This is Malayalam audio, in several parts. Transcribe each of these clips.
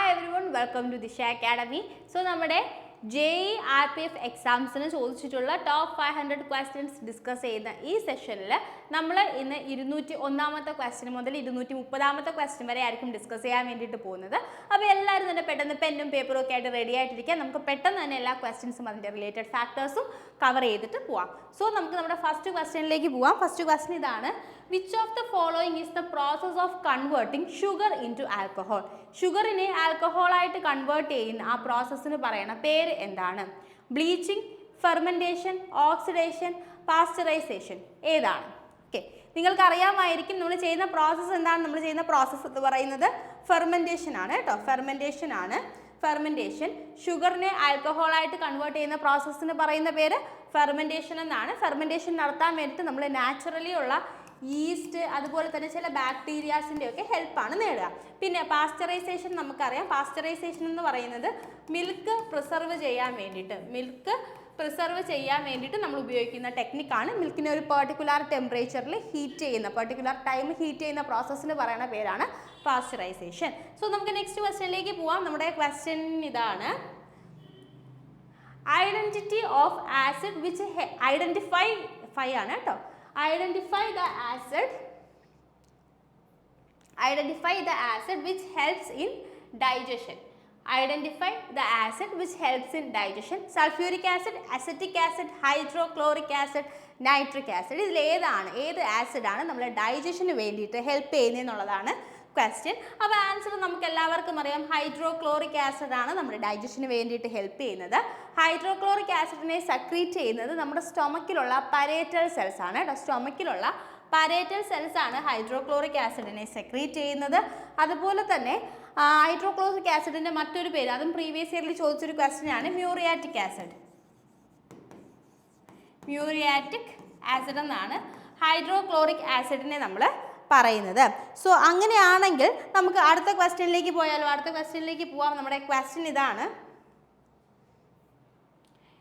Hi everyone, welcome to Disha Academy. So, നമ്മുടെ JEE RPF എക്സാംസിന് ചോദിച്ചിട്ടുള്ള ടോപ്പ് 500 ക്വസ്റ്റ്യൻസ് ഡിസ്കസ് ചെയ്യുന്ന ഈ സെഷനിൽ നമ്മൾ ഇന്ന് 201ാമത്തെ ക്വസ്റ്റ്യൻ മുതൽ 230ാമത്തെ ക്വസ്റ്റ്യൻ വരെ ആയിരിക്കും ഡിസ്കസ് ചെയ്യാൻ വേണ്ടിയിട്ട് പോകുന്നത്. അപ്പോൾ എല്ലാവരും തന്നെ പെട്ടെന്ന് പെന്നും പേപ്പറും ഒക്കെ ആയിട്ട് റെഡി ആയിട്ടിരിക്കുക. നമുക്ക് പെട്ടെന്ന് തന്നെ എല്ലാ ക്വസ്റ്റ്യൻസും അതിൻ്റെ റിലേറ്റഡ് ഫാക്ടേഴ്സും കവർ ചെയ്തിട്ട് പോവാം. സോ നമുക്ക് നമ്മുടെ ഫസ്റ്റ് ക്വസ്റ്റ്യനിലേക്ക് പോവാം. ഫസ്റ്റ് ക്വസ്റ്റ്യൻ ഇതാണ്: Which of the following is the process of converting sugar into alcohol? ഷുഗറിനെ ആൽക്കഹോൾ ആയിട്ട് കൺവേർട്ട് ചെയ്യുന്ന ആ പ്രോസസ്സിന് പറയുന്ന പേര് എന്താണ്? Bleaching, fermentation, oxidation, pasteurisation. ഏതാണ്? ഓക്കെ, നിങ്ങൾക്ക് അറിയാമായിരിക്കും നമ്മൾ ചെയ്യുന്ന പ്രോസസ്സ് എന്താണ്. നമ്മൾ ചെയ്യുന്ന പ്രോസസ്സ് എന്ന് പറയുന്നത് ഫെർമെൻറ്റേഷൻ ആണ് കേട്ടോ. ഫെർമെൻറ്റേഷൻ ആണ്. ഫെർമെൻറ്റേഷൻ ഷുഗറിനെ ആൽക്കഹോളായിട്ട് കൺവേർട്ട് ചെയ്യുന്ന പ്രോസസ്സിന് പറയുന്ന പേര് ഫെർമെൻറ്റേഷൻ എന്നാണ്. ഫെർമെൻറ്റേഷൻ നടത്താൻ വേണ്ടിയിട്ട് നമ്മൾ നാച്ചുറലി ഉള്ള ഈസ്റ്റ് അതുപോലെ തന്നെ ചില ബാക്ടീരിയാസിൻ്റെ ഒക്കെ ഹെൽപ്പാണ് നേടുക. പിന്നെ പാസ്ചറൈസേഷൻ നമുക്കറിയാം. പാസ്ചറൈസേഷൻ എന്ന് പറയുന്നത് മിൽക്ക് പ്രിസർവ് ചെയ്യാൻ വേണ്ടിയിട്ട് നമ്മൾ ഉപയോഗിക്കുന്ന ടെക്നിക്കാണ്. മിൽക്കിനെ ഒരു പെർട്ടിക്കുലർ ടെമ്പറേച്ചറിൽ ഹീറ്റ് ചെയ്യുന്ന പെർട്ടിക്കുലർ ടൈം ഹീറ്റ് ചെയ്യുന്ന പ്രോസസ്സിന് പറയുന്ന പേരാണ് പാസ്ചറൈസേഷൻ. സോ നമുക്ക് നെക്സ്റ്റ് ക്വസ്റ്റ്യനിലേക്ക് പോവാം. നമ്മുടെ ക്വസ്റ്റ്യൻ ഇതാണ്: identity of acid which identify ആണ് കേട്ടോ. Identify the acid which helps in digestion. Identify the acid which helps in digestion. Sulfuric acid, acetic acid, hydrochloric acid, nitric acid. ഇതിൽ ഏത് ആസിഡാണ് നമ്മളെ ഡൈജഷന് വേണ്ടിയിട്ട് ഹെൽപ്പ് ചെയ്യുന്നതെന്നുള്ളതാണ് ക്വസ്റ്റ്യൻ. അപ്പോൾ ആൻസർ നമുക്ക് എല്ലാവർക്കും അറിയാം. ഹൈഡ്രോക്ലോറിക് ആസിഡ് ആണ് നമ്മുടെ ഡൈജഷന് വേണ്ടിയിട്ട് ഹെൽപ്പ് ചെയ്യുന്നത്. ഹൈഡ്രോക്ലോറിക് ആസിഡിനെ സെക്രീറ്റ് ചെയ്യുന്നത് നമ്മുടെ സ്റ്റൊമക്കിലുള്ള പരേറ്റൽ സെൽസ് ആണ് കേട്ടോ. സ്റ്റൊമക്കിലുള്ള പരേറ്റൽ സെൽസ് ആണ് ഹൈഡ്രോക്ലോറിക് ആസിഡിനെ സെക്രീറ്റ് ചെയ്യുന്നത്. അതുപോലെ തന്നെ ഹൈഡ്രോക്ലോറിക് ആസിഡിൻ്റെ മറ്റൊരു പേര്, അതും പ്രീവിയസ് ഇയറിൽ ചോദിച്ചൊരു ക്വസ്റ്റ്യൻ ആണ്, മ്യൂറിയാറ്റിക് ആസിഡ്. മ്യൂറിയാറ്റിക് ആസിഡ് എന്നാണ് ഹൈഡ്രോക്ലോറിക് ആസിഡിനെ നമ്മൾ പറയുന്നത്. സോ അങ്ങനെയാണെങ്കിൽ നമുക്ക് അടുത്ത ക്വസ്റ്റ്യനിലേക്ക് പോയാലോ? അടുത്ത ക്വസ്റ്റ്യനിലേക്ക് പോവാം. നമ്മുടെ ക്വസ്റ്റ്യൻ ഇതാണ്: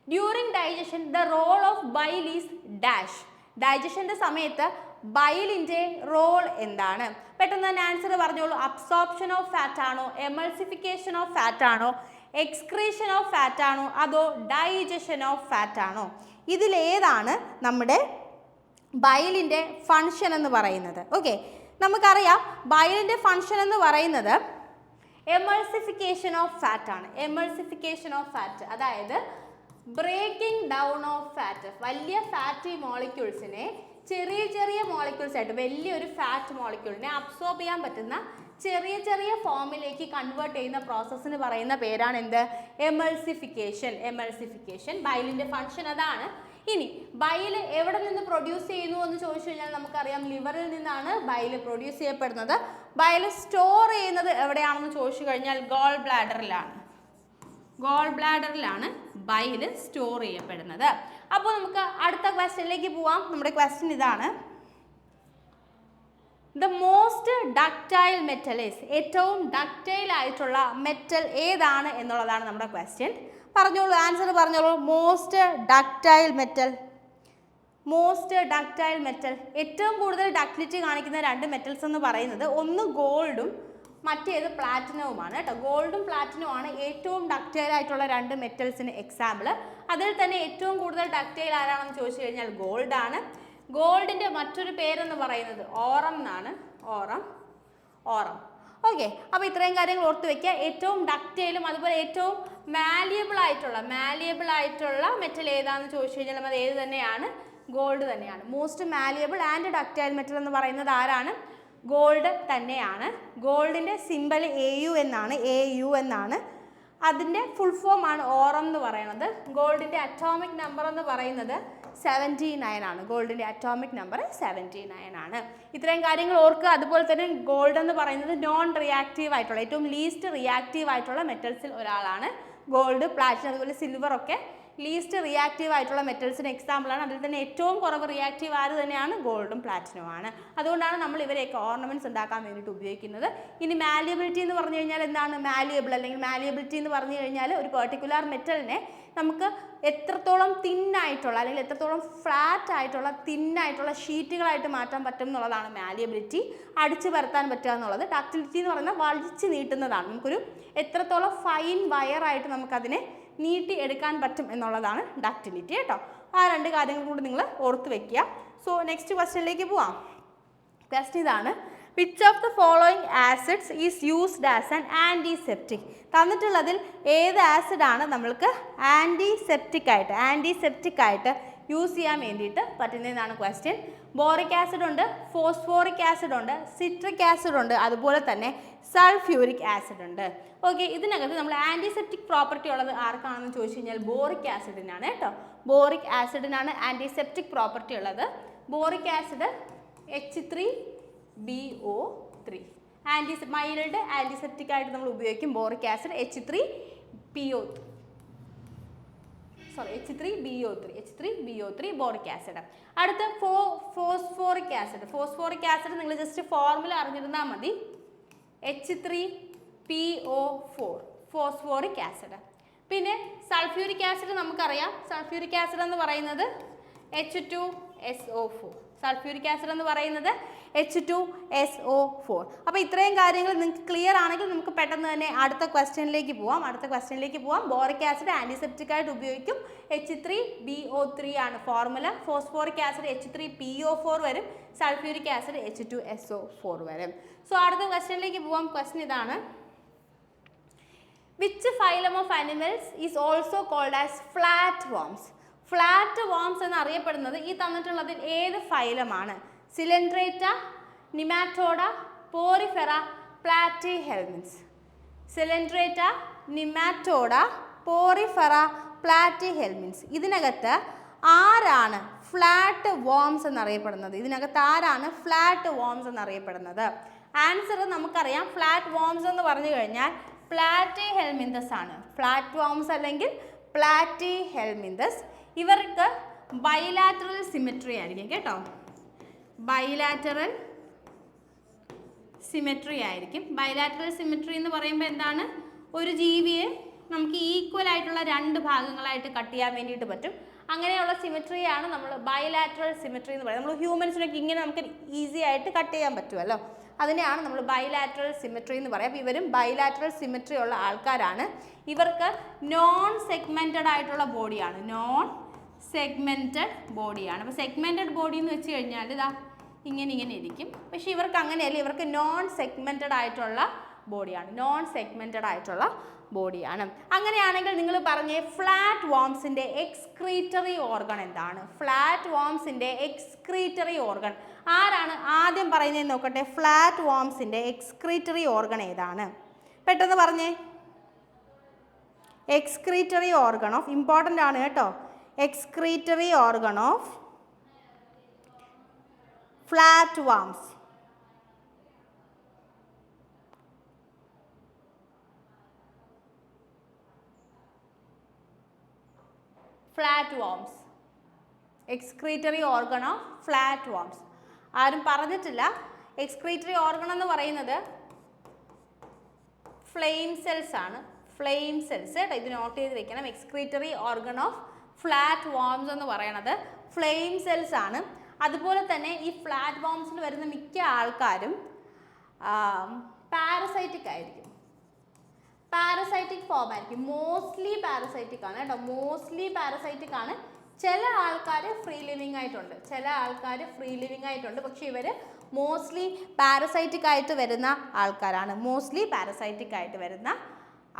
during digestion the role of bile is dash. ഡൈജഷൻ്റെ സമയത്ത് ബൈലിൻ്റെ റോൾ എന്താണ്? പെട്ടെന്ന് തന്നെ ആൻസർ പറഞ്ഞോളൂ. അബ്സോർപ്ഷൻ ഓഫ് ഫാറ്റ് ആണോ, എമൾസിഫിക്കേഷൻ ഓഫ് ഫാറ്റ് ആണോ, എക്സ്ക്രീഷൻ ഓഫ് ഫാറ്റ് ആണോ, അതോ ഡൈജഷൻ ഓഫ് ഫാറ്റ് ആണോ? ഇതിലേതാണ് നമ്മുടെ ബൈലിൻ്റെ ഫങ്ഷൻ എന്ന് പറയുന്നത്? ഓക്കെ, നമുക്കറിയാം ബൈലിൻ്റെ ഫങ്ഷൻ എന്ന് പറയുന്നത് എമൾസിഫിക്കേഷൻ ഓഫ് ഫാറ്റ് ആണ്. എമൾസിഫിക്കേഷൻ ഓഫ് ഫാറ്റ്, അതായത് ബ്രേക്കിംഗ് ഡൗൺ ഓഫ് ഫാറ്റ്. വലിയ ഫാറ്റി മോളിക്യൂൾസിനെ ചെറിയ ചെറിയ മോളിക്യൂൾസ് ആയിട്ട് വലിയൊരു ഫാറ്റ് മോളിക്യൂളിനെ അബ്സോർബ് ചെയ്യാൻ പറ്റുന്ന ചെറിയ ചെറിയ ഫോമിലേക്ക് കൺവേർട്ട് ചെയ്യുന്ന പ്രോസസ്സിന് പറയുന്ന പേരാണ് എന്ത്? എമൾസിഫിക്കേഷൻ. എമൾസിഫിക്കേഷൻ ബൈലിൻ്റെ ഫങ്ഷൻ അതാണ്. ഇനി ബൈല് എവിടെ നിന്ന് പ്രൊഡ്യൂസ് ചെയ്യുന്നു എന്ന് ചോദിച്ചു കഴിഞ്ഞാൽ നമുക്കറിയാം ലിവറിൽ നിന്നാണ് ബൈല് പ്രൊഡ്യൂസ് ചെയ്യപ്പെടുന്നത്. ബൈല് സ്റ്റോർ ചെയ്യുന്നത് എവിടെയാണെന്ന് ചോദിച്ചു കഴിഞ്ഞാൽ ഗോൾ ബ്ലാഡറിലാണ്. ഗോൾ ബ്ലാഡറിലാണ് ബൈല് സ്റ്റോർ ചെയ്യപ്പെടുന്നത്. അപ്പോൾ നമുക്ക് അടുത്ത ക്വസ്റ്റ്യനിലേക്ക് പോവാം. നമ്മുടെ ക്വസ്റ്റ്യൻ ഇതാണ്: the most ductile metal is. ഏറ്റവും ഡക്റ്റൈൽ ആയിട്ടുള്ള മെറ്റൽ ഏതാണ് എന്നുള്ളതാണ് നമ്മുടെ ക്വസ്റ്റ്യൻ. പറഞ്ഞോളൂ, ആൻസർ പറഞ്ഞോളൂ. Most ductile metal. Most ductile metal, ഏറ്റവും കൂടുതൽ ഡക്റ്റിലിറ്റി കാണിക്കുന്ന രണ്ട് മെറ്റൽസ് എന്ന് പറയുന്നത് ഒന്ന് ഗോൾഡും മറ്റേത് പ്ലാറ്റിനവുമാണ് കേട്ടോ. ഗോൾഡും പ്ലാറ്റിനവും ആണ് ഏറ്റവും ഡക്റ്റൈൽ ആയിട്ടുള്ള രണ്ട് മെറ്റൽസിന് എക്സാമ്പിൾ. അതിൽ തന്നെ ഏറ്റവും കൂടുതൽ ഡക്റ്റൈൽ ആരാണെന്ന് ചോദിച്ചു കഴിഞ്ഞാൽ ഗോൾഡ് ആണ്. ഗോൾഡിൻ്റെ മറ്റൊരു പേരെന്ന് പറയുന്നത് ഓറം എന്നാണ്. ഓറം. ഓക്കെ, അപ്പോൾ ഇത്രയും കാര്യങ്ങൾ ഓർത്ത് വെക്കുക. ഏറ്റവും ഡക്റ്റൈലും അതുപോലെ ഏറ്റവും മാലിയബിൾ ആയിട്ടുള്ള മെറ്റൽ ഏതാണെന്ന് ചോദിച്ചു കഴിഞ്ഞാൽ അത് ഏത് തന്നെയാണ്? ഗോൾഡ് തന്നെയാണ്. Most malleable and ductile metal എന്ന് പറയുന്നത് ആരാണ്? ഗോൾഡ് തന്നെയാണ്. ഗോൾഡിൻ്റെ സിമ്പൽ AU എന്നാണ്. അതിൻ്റെ ഫുൾ ഫോം ആണ് ഓറം എന്ന് പറയുന്നത്. ഗോൾഡിൻ്റെ അറ്റോമിക് നമ്പർ എന്ന് പറയുന്നത് 79 ആണ്. ഗോൾഡിൻ്റെ അറ്റോമിക് നമ്പർ 79 ആണ്. ഇത്രയും കാര്യങ്ങൾ ഓർക്കുക. അതുപോലെ തന്നെ ഗോൾഡ് എന്ന് പറയുന്നത് നോൺ റിയാക്റ്റീവ് ആയിട്ടുള്ള ഏറ്റവും ലീസ്റ്റ് റിയാക്റ്റീവ് ആയിട്ടുള്ള മെറ്റൽസിൽ ഒരാളാണ് ഗോൾഡ്. പ്ലാറ്റിനം അതുപോലെ സിൽവർ ഒക്കെ ലീസ്റ്റ് റിയാക്റ്റീവ് ആയിട്ടുള്ള മെറ്റൽസിന് എക്സാമ്പിളാണ്. അതിൽ തന്നെ ഏറ്റവും കുറവ് റിയാക്റ്റീവ് ആര് തന്നെയാണ്? ഗോൾഡും പ്ലാറ്റിനുമാണ്. അതുകൊണ്ടാണ് നമ്മൾ ഇവരെയൊക്കെ ഓർണമെൻറ്റ്സ് ഉണ്ടാക്കാൻ വേണ്ടിയിട്ട് ഉപയോഗിക്കുന്നത്. ഇനി മാലിയബിലിറ്റി എന്ന് പറഞ്ഞു കഴിഞ്ഞാൽ എന്താണ്? മാലിയബിൾ അല്ലെങ്കിൽ മാലിയബിലിറ്റി എന്ന് പറഞ്ഞു കഴിഞ്ഞാൽ ഒരു പെർട്ടിക്കുലർ മെറ്റലിനെ നമുക്ക് എത്രത്തോളം തിന്നായിട്ടുള്ള അല്ലെങ്കിൽ എത്രത്തോളം ഫ്ലാറ്റ് ആയിട്ടുള്ള തിന്നായിട്ടുള്ള ഷീറ്റുകളായിട്ട് മാറ്റാൻ പറ്റും എന്നുള്ളതാണ് മാലിയബിലിറ്റി. അടിച്ചു പരത്താൻ പറ്റുക എന്നുള്ളത്. ഡക്റ്റിലിറ്റി എന്ന് പറയുന്നത് വലിച്ചു നീട്ടുന്നതാണ്. നമുക്കൊരു എത്രത്തോളം ഫൈൻ വയറായിട്ട് നമുക്കതിനെ നീട്ടി എടുക്കാൻ പറ്റും എന്നുള്ളതാണ് ഡക്റ്റിലിറ്റി കേട്ടോ. ആ രണ്ട് കാര്യങ്ങൾ കൂടി നിങ്ങൾ ഓർത്ത് വെക്കുക. സോ നെക്സ്റ്റ് ക്വസ്റ്റ്യനിലേക്ക് പോവാം. ക്വസ്റ്റ്യൻ ഇതാണ്, which of the following acids is used as an antiseptic? തന്നിട്ടുള്ളതിൽ ഏത് ആസിഡാണ് നമ്മൾക്ക് ആൻറ്റിസെപ്റ്റിക് ആയിട്ട് യൂസ് ചെയ്യാൻ വേണ്ടിയിട്ട് പറ്റുന്നതെന്നാണ് ക്വസ്റ്റ്യൻ. ബോറിക് ആസിഡ് ഉണ്ട്, ഫോസ്ഫോറിക് ആസിഡ് ഉണ്ട്, സിട്രിക് ആസിഡ് ഉണ്ട്, അതുപോലെ തന്നെ സൾഫ്യൂരിക് ആസിഡ് ഉണ്ട്. ഓക്കെ, ഇതിനകത്ത് നമ്മൾ ആൻറ്റിസെപ്റ്റിക് പ്രോപ്പർട്ടി ഉള്ളത് ആർക്കാണെന്ന് ചോദിച്ചു കഴിഞ്ഞാൽ ബോറിക് ആസിഡിനാണ് കേട്ടോ. ബോറിക് ആസിഡിനാണ് ആൻറ്റിസെപ്റ്റിക് പ്രോപ്പർട്ടി ഉള്ളത്. Boric acid H3BO3 mild antiseptic ആയിട്ട് നമ്മൾ ഉപയോഗിക്കും boric acid H3BO3 boric acid. അടുത്ത ഫോസ്ഫോറിക് ആസിഡ് നിങ്ങൾ ജസ്റ്റ് ഫോർമുല അറിഞ്ഞിരുന്നാൽ മതി. H3PO4 phosphoric acid. പിന്നെ സൾഫ്യൂരിക് ആസിഡ് നമുക്കറിയാം. സൾഫ്യൂരിക് ആസിഡ് എന്ന് പറയുന്നത് H2SO4. സൾഫ്യൂരിക് ആസിഡ് എന്ന് പറയുന്നത് H2SO4. അപ്പോൾ ഇത്രയും കാര്യങ്ങൾ നിങ്ങൾക്ക് ക്ലിയർ ആണെങ്കിൽ നമുക്ക് പെട്ടെന്ന് തന്നെ അടുത്ത ക്വസ്റ്റ്യനിലേക്ക് പോവാം. ബോറിക് ആസിഡ് ആൻറ്റിസെപ്റ്റിക് ആയിട്ട് ഉപയോഗിക്കും. H3BO3 ആണ് ഫോർമുല. ഫോസ്ഫോറിക് ആസിഡ് H3PO4 വരും. സൾഫ്യൂരിക് ആസിഡ് H2SO4 വരും. സോ അടുത്ത ക്വസ്റ്റ്യനിലേക്ക് പോവാം. ക്വസ്റ്റ്യൻ ഇതാണ്, which phylum of animals is also called as flat worms? Flat worms എന്നറിയപ്പെടുന്നത് ഈ തന്നിട്ടുള്ളതിൽ ഏത് ഫൈലമാണ്? Coelenterata, nematoda, porifera, platyhelminthes. Coelenterata, nematoda, porifera, platyhelminthes. ഇതിനകത്ത് ആരാണ് ഫ്ലാറ്റ് വർംസ് എന്നറിയപ്പെടുന്നത്? ആൻസർ നമുക്കറിയാം. ഫ്ലാറ്റ് വർംസ് എന്ന് പറഞ്ഞു കഴിഞ്ഞാൽ പ്ലാറ്റിഹെൽമിന്തസ് ആണ്. ഫ്ലാറ്റ് വർംസ് അല്ലെങ്കിൽ പ്ലാറ്റിഹെൽമിന്തസ്. ഇവർക്ക് ബൈലാറ്ററൽ സിമെട്രി ആയിരിക്കും കേട്ടോ. ബൈലാറ്ററൽ സിമെട്രി എന്ന് പറയുമ്പോൾ എന്താണ്? ഒരു ജീവിയെ നമുക്ക് ഈക്വൽ ആയിട്ടുള്ള രണ്ട് ഭാഗങ്ങളായിട്ട് കട്ട് ചെയ്യാൻ വേണ്ടിയിട്ട് പറ്റും. അങ്ങനെയുള്ള സിമെട്രിയാണ് നമ്മൾ ബൈലാറ്ററൽ സിമെട്രി എന്ന് പറയുന്നത്. നമ്മൾ ഹ്യൂമൻസിനൊക്കെ ഇങ്ങനെ നമുക്ക് ഈസി ആയിട്ട് കട്ട് ചെയ്യാൻ പറ്റുമല്ലോ, അതിനെയാണ് നമ്മൾ ബൈലാറ്ററൽ സിമെട്രി എന്ന് പറയുക. അപ്പോൾ ഇവരും ബൈലാറ്ററൽ സിമെട്രി ഉള്ള ആൾക്കാരാണ്. ഇവർക്ക് നോൺ സെഗ്മെൻറ്റഡ് ആയിട്ടുള്ള ബോഡിയാണ്. അപ്പോൾ സെഗ്മെൻറ്റഡ് ബോഡി എന്ന് വെച്ച് കഴിഞ്ഞാൽ ഇതാ ഇങ്ങനെ ഇരിക്കും. പക്ഷേ ഇവർക്ക് അങ്ങനെയല്ല. ഇവർക്ക് നോൺ സെഗ്മെൻറ്റഡ് ആയിട്ടുള്ള ബോഡിയാണ്. അങ്ങനെയാണെങ്കിൽ നിങ്ങൾ പറഞ്ഞേ, ഫ്ലാറ്റ് വർംസിൻ്റെ എക്സ്ക്രീറ്ററി ഓർഗൺ എന്താണ്? ആരാണ് ആദ്യം പറയുന്നത് നോക്കട്ടെ. ഫ്ലാറ്റ് വർംസിൻ്റെ എക്സ്ക്രീറ്ററി ഓർഗൺ ഏതാണ്? പെട്ടെന്ന് പറഞ്ഞേ. എക്സ്ക്രീറ്ററി ഓർഗൺ ഓഫ്, ഇമ്പോർട്ടൻ്റ് ആണ് കേട്ടോ, excretory organ of flat വർംസ്. Excretory organ of flat വർംസ്. ആരും പറഞ്ഞിട്ടില്ല. എക്സ്ക്രീറ്ററി ഓർഗൺ എന്ന് പറയുന്നത് ഫ്ലെയിം സെൽസ് ആണ്. കേട്ടോ, ഇത് നോട്ട് ചെയ്ത് വെക്കണം. എക്സ്ക്രീറ്ററി ഓർഗൺ ഓഫ് ഫ്ലാറ്റ് വർംസ് എന്ന് പറയുന്നത് ഫ്ലെയിം സെൽസ് ആണ്. അതുപോലെ തന്നെ ഈ ഫ്ലാറ്റ് വർംസിൽ വരുന്ന മിക്ക ആൾക്കാരും പാരസൈറ്റിക് ആയിരിക്കും. പാരസൈറ്റിക് ഫോം ആയിരിക്കും. മോസ്റ്റ്ലി പാരസൈറ്റിക് ആണ്. ചില ആൾക്കാർ ഫ്രീ ലിവിങ് ആയിട്ടുണ്ട്. പക്ഷേ ഇവർ മോസ്റ്റ്ലി പാരസൈറ്റിക് ആയിട്ട് വരുന്ന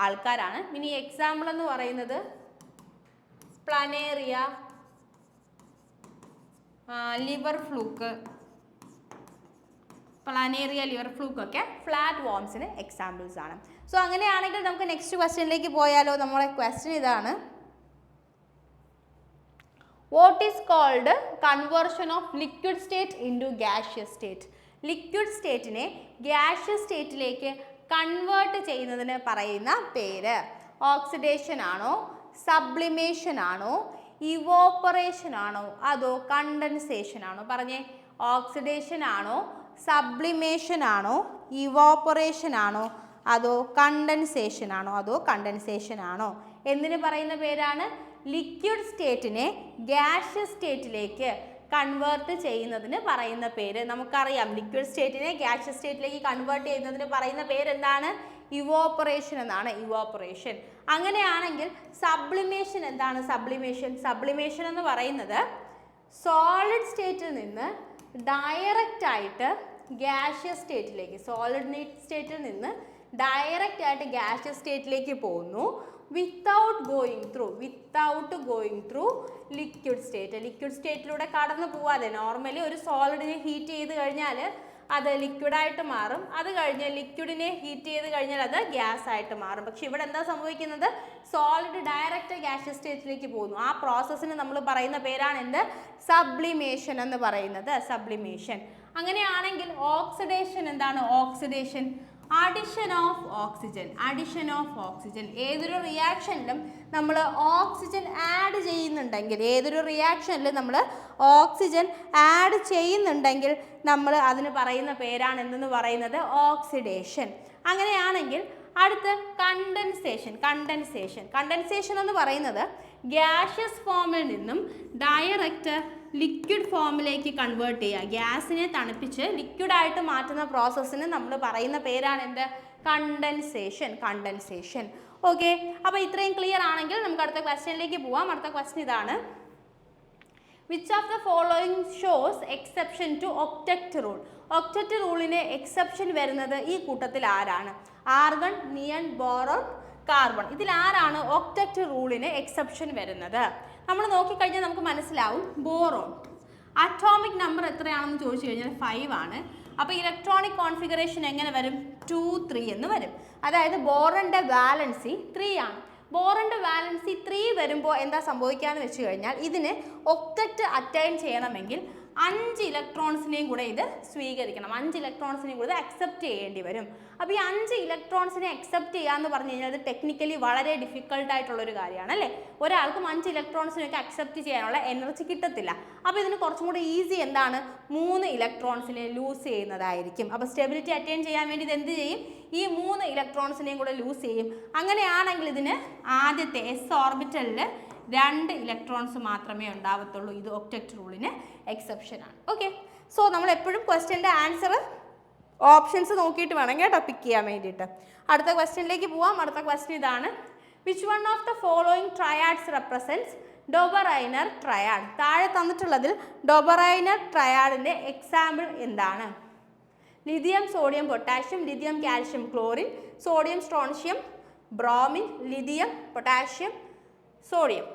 ആൾക്കാരാണ്. ഇനി എക്സാമ്പിൾ എന്ന് പറയുന്നത് പ്ലാനേറിയ, ലിവർ ഫ്ലൂക്ക് ഒക്കെ ഫ്ലാറ്റ് വർംസിന് എക്സാമ്പിൾസ് ആണ്. സോ അങ്ങനെയാണെങ്കിൽ നമുക്ക് നെക്സ്റ്റ് ക്വസ്റ്റ്യനിലേക്ക് പോയാലോ. നമ്മുടെ ക്വസ്റ്റ്യൻ ഇതാണ്, what is called conversion of liquid state into gaseous state? Liquid സ്റ്റേറ്റിനെ ഗ്യാഷ്യസ് സ്റ്റേറ്റിലേക്ക് കൺവേർട്ട് ചെയ്യുന്നതിന് പറയുന്ന പേര് ഓക്സിഡേഷൻ ആണോ, സബ്ലിമേഷൻ ആണോ, ഇവോപ്പറേഷൻ ആണോ, അതോ കണ്ടൻസേഷൻ ആണോ? പറഞ്ഞേ, ഓക്സിഡേഷൻ ആണോ, സബ്ലിമേഷൻ ആണോ, ഇവോപ്പറേഷൻ ആണോ, അതോ കണ്ടൻസേഷൻ ആണോ? എന്തിന് പറയുന്ന പേരാണ്? ലിക്വിഡ് സ്റ്റേറ്റിനെ ഗ്യാഷ്യസ് സ്റ്റേറ്റിലേക്ക് കൺവേർട്ട് ചെയ്യുന്നതിന് പറയുന്ന പേര്. നമുക്കറിയാം ലിക്വിഡ് സ്റ്റേറ്റിനെ ഗ്യാഷ്യസ് സ്റ്റേറ്റിലേക്ക് കൺവേർട്ട് ചെയ്യുന്നതിന് പറയുന്ന പേര് എന്താണ്? ഇവോപ്പറേഷൻ എന്നാണ്. ഇവോപ്പറേഷൻ. അങ്ങനെയാണെങ്കിൽ സബ്ലിമേഷൻ എന്താണ്? സബ്ലിമേഷൻ എന്ന് പറയുന്നത് സോളിഡ് സ്റ്റേറ്റിൽ നിന്ന് ഡയറക്റ്റ് ആയിട്ട് ഗ്യാഷ്യസ് സ്റ്റേറ്റിലേക്ക്, സോളിഡ് സ്റ്റേറ്റിൽ നിന്ന് ഡയറക്റ്റ് ആയിട്ട് ഗ്യാഷ്യസ് സ്റ്റേറ്റിലേക്ക് പോകുന്നു without going through liquid state. Liquid സ്റ്റേറ്റിലൂടെ കടന്നു പോവാതെ നോർമലി ഒരു സോളിഡിനെ ഹീറ്റ് ചെയ്ത് കഴിഞ്ഞാൽ അത് ലിക്വിഡായിട്ട് മാറും. അത് കഴിഞ്ഞ് ലിക്വിഡിനെ ഹീറ്റ് ചെയ്ത് കഴിഞ്ഞാൽ അത് ഗ്യാസ് ആയിട്ട് മാറും. പക്ഷെ ഇവിടെ എന്താ സംഭവിക്കുന്നത്? സോളിഡ് ഡയറക്റ്റ് ഗ്യാഷ്യസ് സ്റ്റേറ്റിലേക്ക് പോകുന്നു. ആ പ്രോസസ്സിന് നമ്മൾ പറയുന്ന പേരാണ് എന്ത്? സബ്ലിമേഷൻ എന്ന് പറയുന്നത്. സബ്ലിമേഷൻ. അങ്ങനെയാണെങ്കിൽ ഓക്സിഡേഷൻ എന്താണ്? Oxidation addition of oxygen. ഏതൊരു റിയാക്ഷനിലും നമ്മൾ ഓക്സിജൻ ആഡ് ചെയ്യുന്നുണ്ടെങ്കിൽ നമ്മൾ അതിന് പറയുന്ന പേരാണ് എന്തെന്ന് പറയുന്നത്? ഓക്സിഡേഷൻ. അങ്ങനെയാണെങ്കിൽ അടുത്ത് കണ്ടൻസേഷൻ എന്ന് പറയുന്നത് ഗ്യാഷ്യസ് ഫോമിൽ നിന്നും ഡയറക്റ്റ് ലിക്വിഡ് ഫോമിലേക്ക് കൺവേർട്ട് ചെയ്യുക. ഗ്യാസിനെ തണുപ്പിച്ച് ലിക്വിഡായിട്ട് മാറ്റുന്ന പ്രോസസ്സിന് നമ്മൾ പറയുന്ന പേരാണ് എന്ത്? കണ്ടൻസേഷൻ. ഓക്കെ, അപ്പോൾ ഇത്രയും ക്ലിയർ ആണെങ്കിൽ നമുക്ക് അടുത്ത ക്വസ്റ്റ്യനിലേക്ക് പോവാം. അടുത്ത ക്വസ്റ്റ്യൻ ഇതാണ്. Which of the following shows exception to octet rule? Octet റൂളിന് എക്സെപ്ഷൻ വരുന്നത് ഈ കൂട്ടത്തിൽ ആരാണ്? Argon, neon, boron, carbon. ഇതിൽ ആരാണ് ഒക്ടറ്റ് റൂളിന് എക്സെപ്ഷൻ വരുന്നത്? നമ്മൾ നോക്കിക്കഴിഞ്ഞാൽ നമുക്ക് മനസ്സിലാവും. ബോറോൺ അറ്റോമിക് നമ്പർ എത്രയാണെന്ന് ചോദിച്ചു കഴിഞ്ഞാൽ 5 ആണ്. അപ്പോൾ ഇലക്ട്രോണിക് കോൺഫിഗറേഷൻ എങ്ങനെ വരും? 2, 3 എന്ന് വരും. അതായത് ബോറോണിൻ്റെ വാലൻസി 3 ആണ്. ബോറോണിൻ്റെ വാലൻസി 3 വരുമ്പോൾ എന്താ സംഭവിക്കാന്ന് വെച്ച് കഴിഞ്ഞാൽ ഇതിന് ഒക്ടറ്റ് അറ്റൈൻ ചെയ്യണമെങ്കിൽ 5 ഇലക്ട്രോൺസിനെയും കൂടെ ഇത് സ്വീകരിക്കണം. 5 ഇലക്ട്രോൺസിനെയും കൂടെ അക്സെപ്റ്റ് ചെയ്യേണ്ടി വരും. അപ്പോൾ ഈ 5 ഇലക്ട്രോൺസിനെ അക്സെപ്റ്റ് ചെയ്യാന്ന് പറഞ്ഞു കഴിഞ്ഞാൽ അത് ടെക്നിക്കലി വളരെ ഡിഫിക്കൽട്ടായിട്ടുള്ളൊരു കാര്യമാണ് അല്ലേ? ഒരാൾക്കും 5 ഇലക്ട്രോൺസിനൊക്കെ അക്സെപ്റ്റ് ചെയ്യാനുള്ള എനർജി കിട്ടത്തില്ല. അപ്പോൾ ഇതിന് കുറച്ചും കൂടെ ഈസി എന്താണ്? 3 ഇലക്ട്രോൺസിനെ ലൂസ് ചെയ്യുന്നതായിരിക്കും. അപ്പോൾ സ്റ്റെബിലിറ്റി അറ്റൈൻ ചെയ്യാൻ വേണ്ടി ഇത് എന്ത് ചെയ്യും? ഈ 3 ഇലക്ട്രോൺസിനെയും കൂടെ ലൂസ് ചെയ്യും. അങ്ങനെയാണെങ്കിൽ ഇതിന് ആദ്യത്തെ എസ് ഓർബിറ്റലിൽ 2 ഇലക്ട്രോൺസ് മാത്രമേ ഉണ്ടാവത്തുള്ളൂ. ഇത് ഒക്ടറ്റ് റൂളിന് എക്സെപ്ഷൻ ആണ്. ഓക്കെ, സോ നമ്മൾ എപ്പോഴും ക്വസ്റ്റ്യൻ്റെ ആൻസർ ഓപ്ഷൻസ് നോക്കിയിട്ട് വേണം കേട്ടോ പിക്ക് ചെയ്യാൻ വേണ്ടിയിട്ട്. അടുത്ത ക്വസ്റ്റ്യനിലേക്ക് പോവാം. അടുത്ത ക്വസ്റ്റ്യൻ ഇതാണ്. Which one of the following triads represents Döbereiner triad? താഴെ തന്നിട്ടുള്ളതിൽ ഡൊബറൈനർ ട്രയാഡിൻ്റെ എക്സാമ്പിൾ എന്താണ്? Lithium, sodium, potassium, lithium, calcium, chlorine, sodium, strontium, bromine, lithium, potassium, sodium.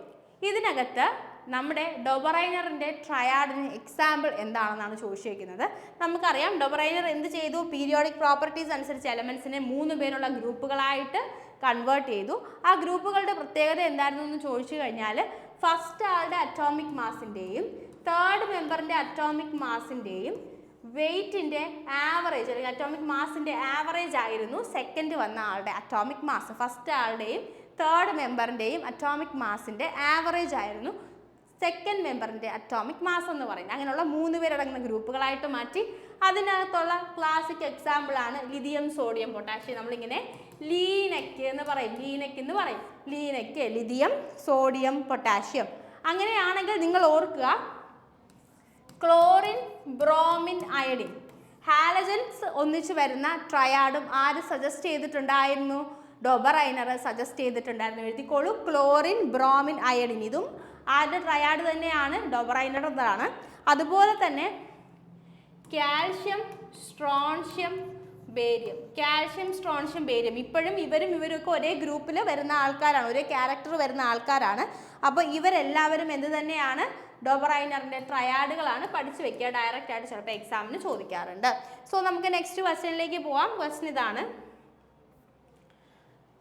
ഇതിനകത്ത് നമ്മുടെ ഡൊബറൈനറിൻ്റെ ട്രയാഡിന് എക്സാമ്പിൾ എന്താണെന്നാണ് ചോദിച്ചിരിക്കുന്നത്. നമുക്കറിയാം ഡൊബറൈനർ എന്ത് ചെയ്തു? പീരിയോഡിക് പ്രോപ്പർട്ടീസ് അനുസരിച്ച് എലമെൻസിനെ 3 പേരുള്ള ഗ്രൂപ്പുകളായിട്ട് കൺവേർട്ട് ചെയ്തു. ആ ഗ്രൂപ്പുകളുടെ പ്രത്യേകത എന്തായിരുന്നു എന്ന് ചോദിച്ചു കഴിഞ്ഞാൽ ഫസ്റ്റ് ആളുടെ അറ്റോമിക് മാസിൻ്റെയും തേർഡ് മെമ്പറിൻ്റെ അറ്റോമിക് മാസിൻ്റെയും വെയ്റ്റിൻ്റെ ആവറേജ് അല്ലെങ്കിൽ അറ്റോമിക് മാസിൻ്റെ ആവറേജ് ആയിരുന്നു സെക്കൻഡ് വന്ന ആളുടെ അറ്റോമിക് മാസ്. ഫസ്റ്റ് ആളുടെയും തേർഡ് മെമ്പറിൻ്റെയും അറ്റോമിക് മാസിൻ്റെ ആവറേജ് ആയിരുന്നു സെക്കൻഡ് മെമ്പറിൻ്റെ അറ്റോമിക് മാസ് എന്ന് പറയുന്നത്. അങ്ങനെയുള്ള 3 പേരടങ്ങുന്ന ഗ്രൂപ്പുകളായിട്ട് മാറ്റി. അതിനകത്തുള്ള ക്ലാസിക് എക്സാമ്പിളാണ് ലിഥിയം, സോഡിയം, പൊട്ടാഷ്യം. നമ്മളിങ്ങനെ ലീനക്ക് എന്ന് പറയും. ലീനക്ക്, ലിഥിയം, സോഡിയം, പൊട്ടാഷ്യം. അങ്ങനെയാണെങ്കിൽ നിങ്ങൾ ഓർക്കുക ക്ലോറിൻ, ബ്രോമിൻ, അയഡിൻ ഹാലജൻസ് ഒന്നിച്ച് വരുന്ന ട്രയാഡും ആര് സജസ്റ്റ് ചെയ്തിട്ടുണ്ടായിരുന്നു? ഡൊബറൈനർ സജസ്റ്റ് ചെയ്തിട്ടുണ്ടായിരുന്നു. എഴുതിക്കോളൂ. Chlorine, bromine, iodine. ഇതും ആരുടെ ട്രയാഡ് തന്നെയാണ്? ഡൊബറൈനറുടെതാണ്. അതുപോലെ തന്നെ calcium, strontium, barium. Calcium, strontium, barium ഇപ്പോഴും ഇവരൊക്കെ ഒരേ ഗ്രൂപ്പിൽ വരുന്ന ആൾക്കാരാണ്, ഒരേ ക്യാരക്ടർ വരുന്ന ആൾക്കാരാണ്. അപ്പോൾ ഇവരെല്ലാവരും എന്ത് തന്നെയാണ്? ഡൊബറൈനറിൻ്റെ ട്രയാഡുകളാണ്. പഠിച്ചു വെക്കുക. ഡയറക്റ്റ് ആയിട്ട് ചിലപ്പോൾ എക്സാമിന് ചോദിക്കാറുണ്ട്. സോ നമുക്ക് നെക്സ്റ്റ് ക്വസ്റ്റ്യനിലേക്ക് പോവാം. ക്വസ്റ്റ്യൻ ഇതാണ്.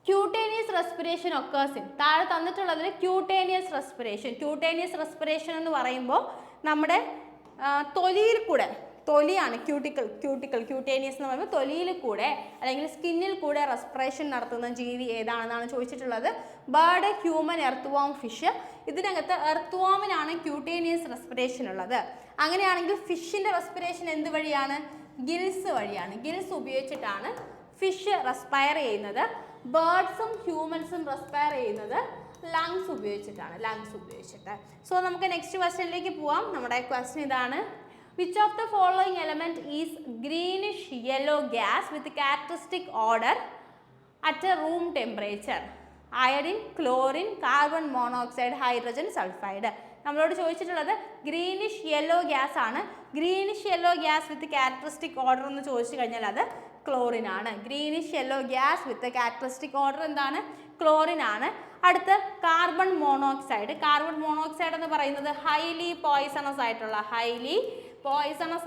Cutaneous respiration occurs in. താഴെ തന്നിട്ടുള്ളതിൽ ക്യൂട്ടേനിയസ് റെസ്പിറേഷൻ എന്ന് പറയുമ്പോൾ നമ്മുടെ തൊലിയിൽ കൂടെ, തൊലിയാണ് ക്യൂട്ടേനിയസ് എന്ന് പറയുമ്പോൾ തൊലിയിൽ കൂടെ അല്ലെങ്കിൽ സ്കിന്നിൽ കൂടെ റെസ്പിറേഷൻ നടത്തുന്ന ജീവി ഏതാണെന്നാണ് ചോദിച്ചിട്ടുള്ളത്. Bird, human, earthworm, fish. ഇതിനകത്ത് എർത്ത്വാമിനാണ് ക്യൂട്ടേനിയസ് റെസ്പിറേഷൻ ഉള്ളത്. അങ്ങനെയാണെങ്കിൽ ഫിഷിൻ്റെ റെസ്പിറേഷൻ എന്ത് വഴിയാണ്? ഗിൽസ് വഴിയാണ്. ഗിൽസ് ഉപയോഗിച്ചിട്ടാണ് ഫിഷ് റെസ്പയർ ചെയ്യുന്നത്, ബേർഡ്സും ഹ്യൂമൻസും റെസ്പയർ ചെയ്യുന്നത് ലങ്സ് ഉപയോഗിച്ചിട്ടാണ്, ലങ്സ് ഉപയോഗിച്ചിട്ട്. സോ നമുക്ക് നെക്സ്റ്റ് ക്വസ്റ്റ്യനിലേക്ക് പോവാം. നമ്മുടെ ക്വസ്റ്റ്യൻ ഇതാണ്, which of the following element is greenish yellow gas with characteristic order at A room temperature? Iodine, chlorine, carbon monoxide, hydrogen sulphide. നമ്മളോട് ചോദിച്ചിട്ടുള്ളത് ഗ്രീനിഷ് യെല്ലോ ഗ്യാസ് ആണ്. ഗ്രീനിഷ് യെല്ലോ ഗ്യാസ് വിത്ത് ക്യാരക്ടറിസ്റ്റിക് ഓർഡർ എന്ന് ചോദിച്ചു കഴിഞ്ഞാൽ അത് ക്ലോറിൻ ആണ്. ഗ്രീനിഷ് യെല്ലോ ഗ്യാസ് വിത്ത് ക്യാരക്ടറിസ്റ്റിക് ഓർഡർ എന്താണ്? ക്ലോറിൻ ആണ്. അടുത്ത് കാർബൺ മോണോക്സൈഡ്. കാർബൺ മോണോക്സൈഡ് എന്ന് പറയുന്നത് ഹൈലി പോയിസണസ്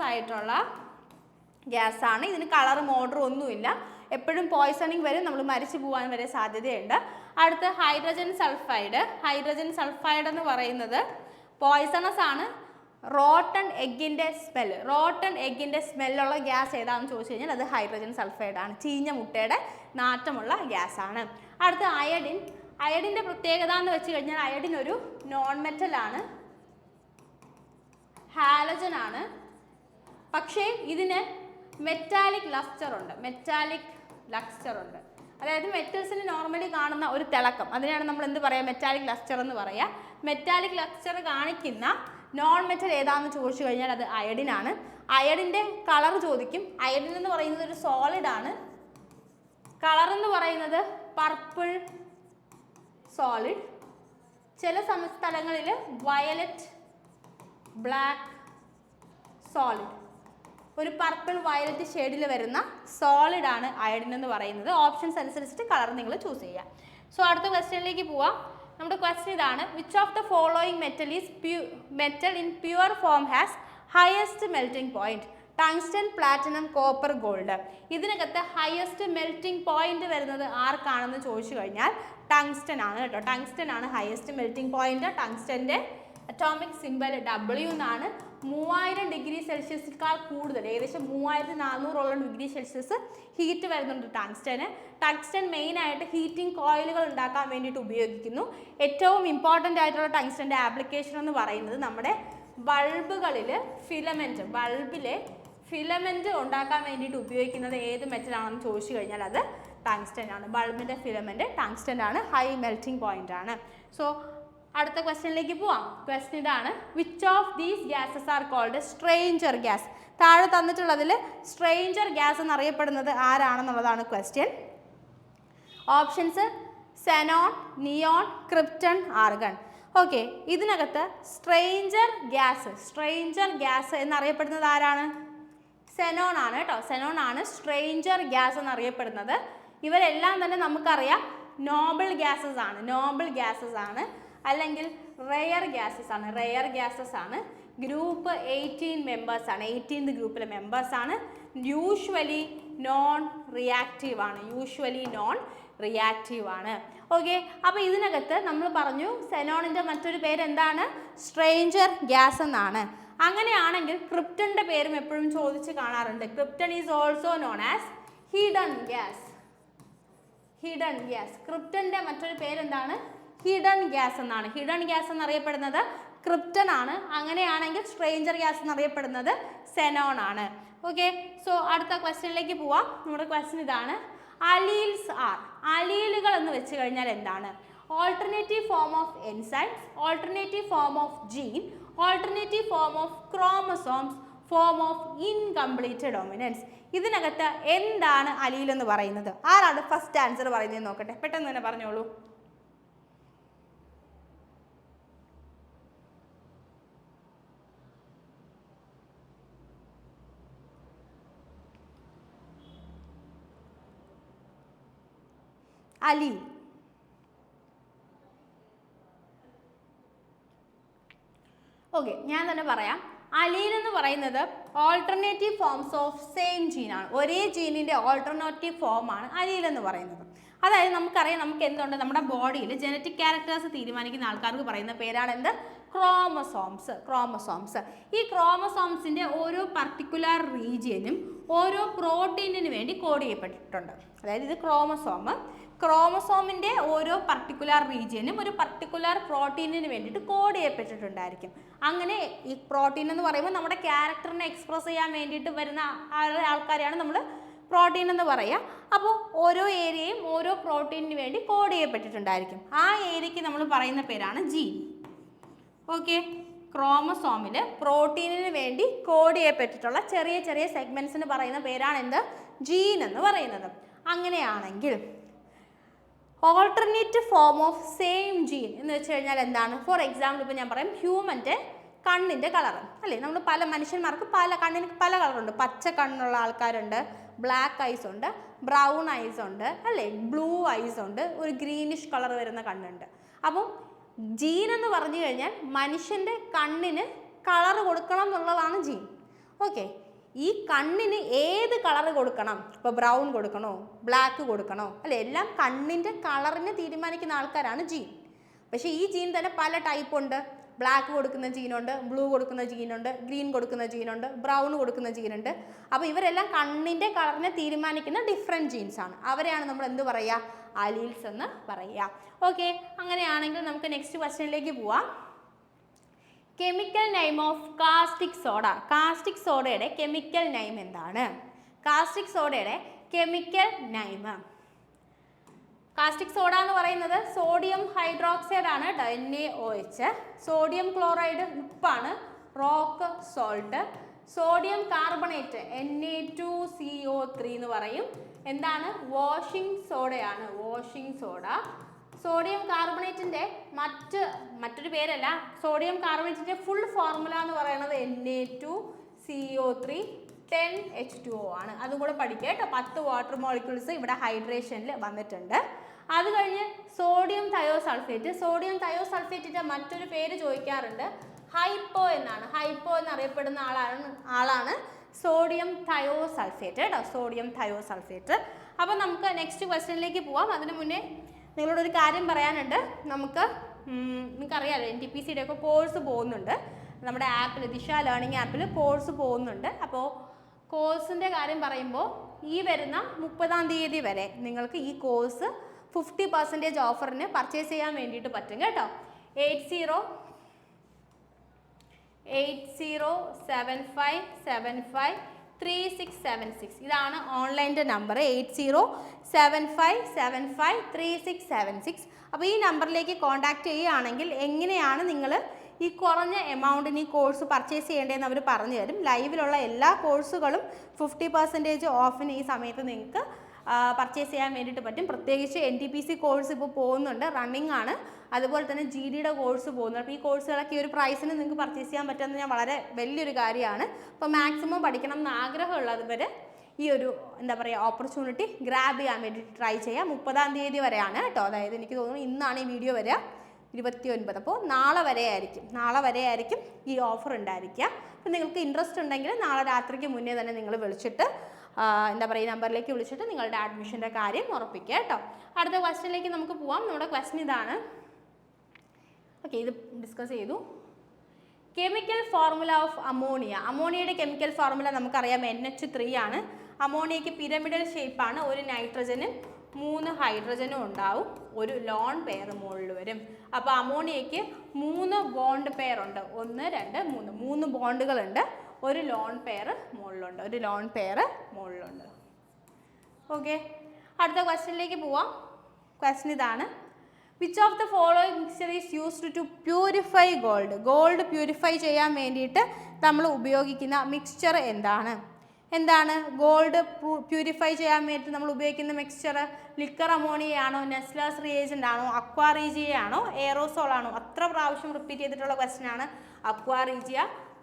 ആയിട്ടുള്ള ഗ്യാസ് ആണ്. ഇതിന് കളറും ഓർഡറും ഒന്നുമില്ല, എപ്പോഴും പോയിസണിങ് വരും, നമ്മൾ മരിച്ചു പോകാൻ വരെ സാധ്യതയുണ്ട്. അടുത്ത് ഹൈഡ്രജൻ സൾഫൈഡ്. ഹൈഡ്രജൻ സൾഫൈഡ് എന്ന് പറയുന്നത് പോയിസണസ് ആണ്. റോട്ടൺ എഗ്ഗിൻ്റെ സ്മെല്ലുള്ള ഗ്യാസ് ഏതാണെന്ന് ചോദിച്ചു കഴിഞ്ഞാൽ അത് ഹൈഡ്രജൻ സൾഫൈഡ് ആണ്. ചീഞ്ഞ മുട്ടയുടെ നാറ്റമുള്ള ഗ്യാസ് ആണ്. അടുത്ത അയഡിൻ. അയഡിൻ്റെ പ്രത്യേകത എന്ന് വെച്ച് കഴിഞ്ഞാൽ അയഡിൻ ഒരു നോൺ മെറ്റൽ ആണ്, ഹാലജൻ ആണ്. പക്ഷേ ഇതിന് മെറ്റാലിക് ലക്ചർ ഉണ്ട്. അതായത് മെറ്റൽസിന് നോർമലി കാണുന്ന ഒരു തിളക്കം, അതിനാണ് നമ്മൾ എന്ത് പറയുക? മെറ്റാലിക് ലക്ചർ എന്ന് പറയുക. മെറ്റാലിക് ലക്ചർ കാണിക്കുന്ന നോൺ മെറ്റൽ ഏതാണെന്ന് ചോദിച്ചു കഴിഞ്ഞാൽ അത് അയഡിൻ ആണ്. അയഡിൻ്റെ കളർ ചോദിക്കും. അയഡിൻ എന്ന് പറയുന്നത് ഒരു സോളിഡ് ആണ്. കളർ എന്ന് പറയുന്നത് പർപ്പിൾ സോളിഡ്, ചില സ്ഥലങ്ങളിൽ വയലറ്റ് ബ്ലാക്ക് സോളിഡ്, ഒരു പർപ്പിൾ വയലറ്റ് ഷെയ്ഡിൽ വരുന്ന സോളിഡ് ആണ് അയഡിൻ എന്ന് പറയുന്നത്. ഓപ്ഷൻസ് അനുസരിച്ചിട്ട് കളർ നിങ്ങൾ ചൂസ് ചെയ്യുക. സോ അടുത്ത ക്വസ്റ്റ്യനിലേക്ക് പോവാം. നമ്മുടെ ക്വസ്റ്റ്യൻ ഇതാണ്, which of the following metal in pure form has highest melting point? Tungsten, platinum, copper, gold. ഇതിനകത്ത് ഹയസ്റ്റ് മെൽറ്റിംഗ് പോയിന്റ് വരുന്നത് ആർക്കാണെന്ന് ചോദിച്ചു കഴിഞ്ഞാൽ ടങ്സ്റ്റൺ ആണ് കേട്ടോ. ടങ്സ്റ്റൺ ആണ് ഹയസ്റ്റ് മെൽറ്റിംഗ് പോയിന്റ്. ടങ്സ്റ്റൻ്റെ അറ്റോമിക് സിംബൽ W എന്നാണ്. 3000 ഡിഗ്രി സെൽഷ്യസിനേക്കാൾ കൂടുതൽ, ഏകദേശം 3400 ഡിഗ്രി സെൽഷ്യസ് ഹീറ്റ് വരുന്നുണ്ട് ടങ്സ്റ്റന്. ടങ്സ്റ്റൺ മെയിനായിട്ട് ഹീറ്റിംഗ് കോയിലുകൾ ഉണ്ടാക്കാൻ വേണ്ടിയിട്ട് ഉപയോഗിക്കുന്നു. ഏറ്റവും ഇമ്പോർട്ടൻ്റ് ആയിട്ടുള്ള ടങ്സ്റ്റൻ്റെ ആപ്ലിക്കേഷൻ എന്ന് പറയുന്നത് നമ്മുടെ ബൾബുകളിൽ ബൾബിലെ ഫിലമെൻറ്റ് ഉണ്ടാക്കാൻ വേണ്ടിയിട്ട് ഉപയോഗിക്കുന്നത് ഏത് മെറ്റലാണെന്ന് ചോദിച്ചു കഴിഞ്ഞാൽ അത് ടങ്സ്റ്റൺ ആണ്. ബൾബിൻ്റെ ഫിലമെൻറ്റ് ടങ്സ്റ്റൺ ആണ്, ഹൈ മെൽറ്റിംഗ് പോയിന്റ് ആണ്. സോ അടുത്ത ക്വസ്റ്റ്യനിലേക്ക് പോവാം. ക്വസ്റ്റ്യൻ ഇതാണ്, which of these gases are called stranger gas? താഴെ തന്നിട്ടുള്ളതിൽ സ്ട്രേഞ്ചർ ഗ്യാസ് എന്നറിയപ്പെടുന്നത് ആരാണെന്നുള്ളതാണ് question. Options xenon, neon, krypton, argon. Okay, ഇതിനകത്ത് സ്ട്രേഞ്ചർ ഗ്യാസ് എന്നറിയപ്പെടുന്നത് ആരാണ്? സെനോൺ ആണ് കേട്ടോ. സെനോൺ ആണ് സ്ട്രേഞ്ചർ ഗ്യാസ് എന്നറിയപ്പെടുന്നത്. ഇവരെല്ലാം തന്നെ നമുക്കറിയാം നോബിൾ ഗ്യാസസ് ആണ്, അല്ലെങ്കിൽ റെയർ ഗ്യാസസ് ആണ്. ഗ്രൂപ്പ് 18 മെമ്പേഴ്സ് ആണ്, 18th ഗ്രൂപ്പിലെ മെമ്പേഴ്സ് ആണ്. യൂഷ്വലി നോൺ റിയാക്റ്റീവ് ആണ്. ഓക്കെ, അപ്പോൾ ഇതിനകത്ത് നമ്മൾ പറഞ്ഞു സെനോണിൻ്റെ മറ്റൊരു പേര് എന്താണ്? സ്ട്രേഞ്ചർ ഗ്യാസ് എന്നാണ്. അങ്ങനെയാണെങ്കിൽ ക്രിപ്റ്റൻ്റെ പേരും എപ്പോഴും ചോദിച്ച് കാണാറുണ്ട്. Krypton is also known as hidden gas. ക്രിപ്റ്റൻ്റെ മറ്റൊരു പേരെന്താണ്? ഹിഡൻ ഗ്യാസ് എന്നാണ്. ഹിഡൻ ഗ്യാസ് എന്നറിയപ്പെടുന്നത് ക്രിപ്റ്റൺ ആണ്. അങ്ങനെയാണെങ്കിൽ സ്ട്രേഞ്ചർ ഗ്യാസ് എന്നറിയപ്പെടുന്നത് സെനോൺ ആണ്. ഓക്കെ, സോ അടുത്ത ക്വസ്റ്റ്യനിലേക്ക് പോവാം. നമ്മുടെ ക്വസ്റ്റ്യൻ ഇതാണ്, അലീലുകൾ എന്ന് വെച്ച് കഴിഞ്ഞാൽ എന്താണ്? Alternative form of enzymes, alternative form of gene, alternative form of chromosomes, form of incomplete dominance. ഇതിനകത്ത് എന്താണ് അലീൽ എന്ന് പറയുന്നത്? ആരാണ് ഫസ്റ്റ് ആൻസർ പറയുന്നത് നോക്കട്ടെ, പെട്ടെന്ന് തന്നെ പറഞ്ഞോളൂ. അലീൽ. ഓക്കെ, ഞാൻ തന്നെ പറയാം. അലീൽ എന്ന് പറയുന്നത് ഓൾട്ടർനേറ്റീവ് ഫോംസ് ഓഫ് സെയിം ജീനാണ്. ഒരേ ജീനിൻ്റെ ഓൾട്ടർനേറ്റീവ് ഫോമാണ് അലീൽ എന്ന് പറയുന്നത്. അതായത് നമുക്കറിയാം, നമുക്ക് എന്തുണ്ട് നമ്മുടെ ബോഡിയിൽ ജനറ്റിക് ക്യാരക്ടേഴ്സ് തീരുമാനിക്കുന്ന ആൾക്കാർക്ക് പറയുന്ന പേരാണ് എന്ത്? ക്രോമസോംസ്. ഈ ക്രോമസോംസിൻ്റെ ഓരോ പർട്ടിക്കുലർ റീജിയനും ഓരോ പ്രോട്ടീനിന് വേണ്ടി കോഡ് ചെയ്യപ്പെട്ടിട്ടുണ്ട്. അതായത് ഇത് ക്രോമസോമിൻ്റെ ഓരോ പർട്ടിക്കുലർ റീജിയനും ഒരു പർട്ടിക്കുലർ പ്രോട്ടീനിന് വേണ്ടിയിട്ട് കോഡ് ചെയ്യപ്പെട്ടിട്ടുണ്ടായിരിക്കും. അങ്ങനെ ഈ പ്രോട്ടീൻ എന്ന് പറയുമ്പോൾ നമ്മുടെ ക്യാരക്ടറിനെ എക്സ്പ്രസ് ചെയ്യാൻ വേണ്ടിയിട്ട് വരുന്ന ആൾക്കാരെയാണ് നമ്മൾ പ്രോട്ടീൻ എന്ന് പറയുക. അപ്പോൾ ഓരോ ഏരിയയും ഓരോ പ്രോട്ടീനിന് വേണ്ടി കോഡ് ചെയ്യപ്പെട്ടിട്ടുണ്ടായിരിക്കും. ആ ഏരിയയ്ക്ക് നമ്മൾ പറയുന്ന പേരാണ് ജീൻ. ഓക്കെ, ക്രോമസോമിൽ പ്രോട്ടീനിന് വേണ്ടി കോഡ് ചെയ്യപ്പെട്ടിട്ടുള്ള ചെറിയ ചെറിയ സെഗ്മെൻറ്റ്സിന് പറയുന്ന പേരാണ് എന്ത്? ജീൻ എന്ന് പറയുന്നത്. അങ്ങനെയാണെങ്കിൽ alternate form of same gene എന്ന് വെച്ച് കഴിഞ്ഞാൽ എന്താണ്? ഫോർ എക്സാമ്പിൾ ഇപ്പോൾ ഞാൻ പറയും ഹ്യൂമൻ്റെ കണ്ണിൻ്റെ കളർ അല്ലേ, നമ്മൾ പല മനുഷ്യന്മാർക്ക് കണ്ണിന് പല കളറുണ്ട്. പച്ച കണ്ണുള്ള ആൾക്കാരുണ്ട്, ബ്ലാക്ക് ഐസ് ഉണ്ട്, ബ്രൗൺ ഐസ് ഉണ്ട് അല്ലേ, ബ്ലൂ ഐസ് ഉണ്ട്, ഒരു ഗ്രീനിഷ് കളർ വരുന്ന കണ്ണുണ്ട്. അപ്പം ജീൻ എന്ന് പറഞ്ഞു കഴിഞ്ഞാൽ മനുഷ്യൻ്റെ കണ്ണിന് കളർ കൊടുക്കണം എന്നുള്ളതാണ് ജീൻ. ഓക്കെ, ഈ കണ്ണിന് ഏത് കളർ കൊടുക്കണം, ഇപ്പോൾ ബ്രൗൺ കൊടുക്കണോ ബ്ലാക്ക് കൊടുക്കണോ അല്ലേ, എല്ലാം കണ്ണിൻ്റെ കളറിന് തീരുമാനിക്കുന്ന ആൾക്കാരാണ് ജീൻ. പക്ഷേ ഈ ജീൻ തന്നെ പല ടൈപ്പ് ഉണ്ട്. ബ്ലാക്ക് കൊടുക്കുന്ന ജീനുണ്ട്, ബ്ലൂ കൊടുക്കുന്ന ജീനുണ്ട്, ഗ്രീൻ കൊടുക്കുന്ന ജീനുണ്ട്, ബ്രൗൺ കൊടുക്കുന്ന ജീനുണ്ട്. അപ്പോൾ ഇവരെല്ലാം കണ്ണിൻ്റെ കളറിനെ തീരുമാനിക്കുന്ന ഡിഫറെൻറ്റ് ജീൻസ് ആണ്. അവരെയാണ് നമ്മൾ എന്ത് പറയുക? അലീൽസ് എന്ന് പറയുക. ഓക്കെ, അങ്ങനെയാണെങ്കിൽ നമുക്ക് നെക്സ്റ്റ് ക്വസ്റ്റ്യനിലേക്ക് പോവാം. Chemical name of caustic soda. Caustic സോഡയുടെ കെമിക്കൽ നെയിം എന്താണ്? കാസ്റ്റിക് സോഡയുടെ കെമിക്കൽ നെയിം, കാസ്റ്റിക് സോഡ എന്ന് പറയുന്നത് സോഡിയം ഹൈഡ്രോക്സൈഡ് ആണ്, NaOH. സോഡിയം ക്ലോറൈഡ് ഉപ്പാണ്, rock salt. Sodium carbonate Na2CO3 എന്ന് പറയും. എന്താണ്? വാഷിംഗ് സോഡയാണ്, വാഷിംഗ് സോഡ. സോഡിയം കാർബണേറ്റിൻ്റെ മറ്റൊരു പേരല്ല, സോഡിയം കാർബണേറ്റിൻ്റെ ഫുൾ ഫോർമുല എന്ന് പറയുന്നത് Na2CO3 10H2O ആണ്. അതും കൂടെ പഠിക്കുക കേട്ടോ. 10 വാട്ടർ മോളിക്യൂൾസ് ഇവിടെ ഹൈഡ്രേഷനിൽ വന്നിട്ടുണ്ട്. അത് കഴിഞ്ഞ് സോഡിയം തയോസൾഫേറ്റ്. സോഡിയം തയോസൾഫേറ്റിൻ്റെ മറ്റൊരു പേര് ചോദിക്കാറുണ്ട്, ഹൈപ്പോ എന്നാണ്. ഹൈപ്പോ എന്നറിയപ്പെടുന്ന ആളാണ് സോഡിയം തയോസൾഫേറ്റ് കേട്ടോ, സോഡിയം തയോസൾഫേറ്റ്. അപ്പോൾ നമുക്ക് നെക്സ്റ്റ് ക്വസ്റ്റ്യനിലേക്ക് പോവാം. അതിന് മുന്നേ നിങ്ങളോടൊരു കാര്യം പറയാനുണ്ട്. നിങ്ങൾക്കറിയാമല്ലോ NTPCയുടെ ഒക്കെ കോഴ്സ് പോകുന്നുണ്ട്. നമ്മുടെ ആപ്പിൽ, ദിശ ലേണിംഗ് ആപ്പിൽ കോഴ്സ് പോകുന്നുണ്ട്. അപ്പോൾ കോഴ്സിൻ്റെ കാര്യം പറയുമ്പോൾ ഈ വരുന്ന 30-ാം തീയതി വരെ നിങ്ങൾക്ക് ഈ കോഴ്സ് 50% ഓഫറിന് പർച്ചേസ് ചെയ്യാൻ വേണ്ടിയിട്ട് പറ്റും കേട്ടോ. 8075753676 ഇതാണ് ഓൺലൈൻ്റെ നമ്പർ, 8075753676. അപ്പോൾ ഈ നമ്പറിലേക്ക് കോൺടാക്റ്റ് ചെയ്യുകയാണെങ്കിൽ എങ്ങനെയാണ് നിങ്ങൾ ഈ കുറഞ്ഞ എമൗണ്ടിന് ഈ കോഴ്സ് പർച്ചേസ് ചെയ്യേണ്ടതെന്ന് അവർ പറഞ്ഞു തരും. ലൈവിലുള്ള എല്ലാ കോഴ്സുകളും 50% ഓഫിന് ഈ സമയത്ത് നിങ്ങൾക്ക് പർച്ചേസ് ചെയ്യാൻ വേണ്ടിയിട്ട് പറ്റും. പ്രത്യേകിച്ച് NTPC കോഴ്സ് ഇപ്പോൾ പോകുന്നുണ്ട്, റണ്ണിങ് ആണ്. അതുപോലെ തന്നെ GDയുടെ കോഴ്സ് പോകുന്നുണ്ട്. അപ്പോൾ ഈ കോഴ്സുകളൊക്കെ ഈ ഒരു പ്രൈസിന് നിങ്ങൾക്ക് പർച്ചേസ് ചെയ്യാൻ പറ്റുമെന്ന് ഞാൻ വളരെ വലിയൊരു കാര്യമാണ്. അപ്പോൾ മാക്സിമം പഠിക്കണം എന്ന് ആഗ്രഹമുള്ളവർ ഈ ഒരു ഓപ്പർച്യൂണിറ്റി ഗ്രാബ് ചെയ്യാൻ വേണ്ടിയിട്ട് ട്രൈ ചെയ്യാം. 30-ാം തീയതി വരെയാണ് കേട്ടോ. അതായത് എനിക്ക് തോന്നുന്നു ഇന്നാണ് ഈ വീഡിയോ വരിക, 29. അപ്പോൾ നാളെ വരെ ആയിരിക്കും ഈ ഓഫർ ഉണ്ടായിരിക്കുക. അപ്പോൾ നിങ്ങൾക്ക് ഇൻട്രസ്റ്റ് ഉണ്ടെങ്കിൽ നാളെ രാത്രിക്ക് മുന്നേ തന്നെ നിങ്ങൾ വിളിച്ചിട്ട് ഈ നമ്പറിലേക്ക് വിളിച്ചിട്ട് നിങ്ങളുടെ അഡ്മിഷൻ്റെ കാര്യം ഉറപ്പിക്കുക കേട്ടോ. അടുത്ത ക്വസ്റ്റ്യനിലേക്ക് നമുക്ക് പോവാം. നമ്മുടെ ക്വസ്റ്റ്യൻ ഇതാണ്. ഓക്കെ, ഇത് ഡിസ്കസ് ചെയ്തു. Chemical formula of ammonia. അമോണിയയുടെ കെമിക്കൽ ഫോർമുല നമുക്കറിയാം, NH3 ആണ്. അമോണിയയ്ക്ക് പിരമിഡൽ ഷേപ്പാണ്. ഒരു നൈട്രജനും 3 ഹൈഡ്രജനും ഉണ്ടാവും, ഒരു ലോൺ പെയർ മുകളിൽ വരും. അപ്പോൾ അമോണിയയ്ക്ക് 3 ബോണ്ട് പെയർ ഉണ്ട്, 1 2 3 ബോണ്ടുകളുണ്ട്, ഒരു ലോൺ പെയർ മുകളിലുണ്ട്. ഓക്കെ, അടുത്ത ക്വസ്റ്റ്യനിലേക്ക് പോവാം. ക്വസ്റ്റ്യൻ ഇതാണ്. Which of the following mixture is used to purify gold. Gold purify ചെയ്യാൻ വേണ്ടിയിട്ട് നമ്മൾ ഉപയോഗിക്കുന്ന മിക്സ്ചർ എന്താണ്? ഗോൾഡ് പ്യൂരിഫൈ ചെയ്യാൻ വേണ്ടി നമ്മൾ ഉപയോഗിക്കുന്ന മിക്സ്ചർ ലിക്കർ അമോണിയ ആണോ, നെസ്ലേഴ്സ് റിയേജൻ്റ് ആണോ, അക്വാ റീജിയ ആണോ, എയറോസോൾ ആണോ? അത്ര പ്രാവശ്യം റിപ്പീറ്റ് ചെയ്തിട്ടുള്ള ക്വസ്റ്റ്യൻ ആണ്. അക്വാ റീജിയ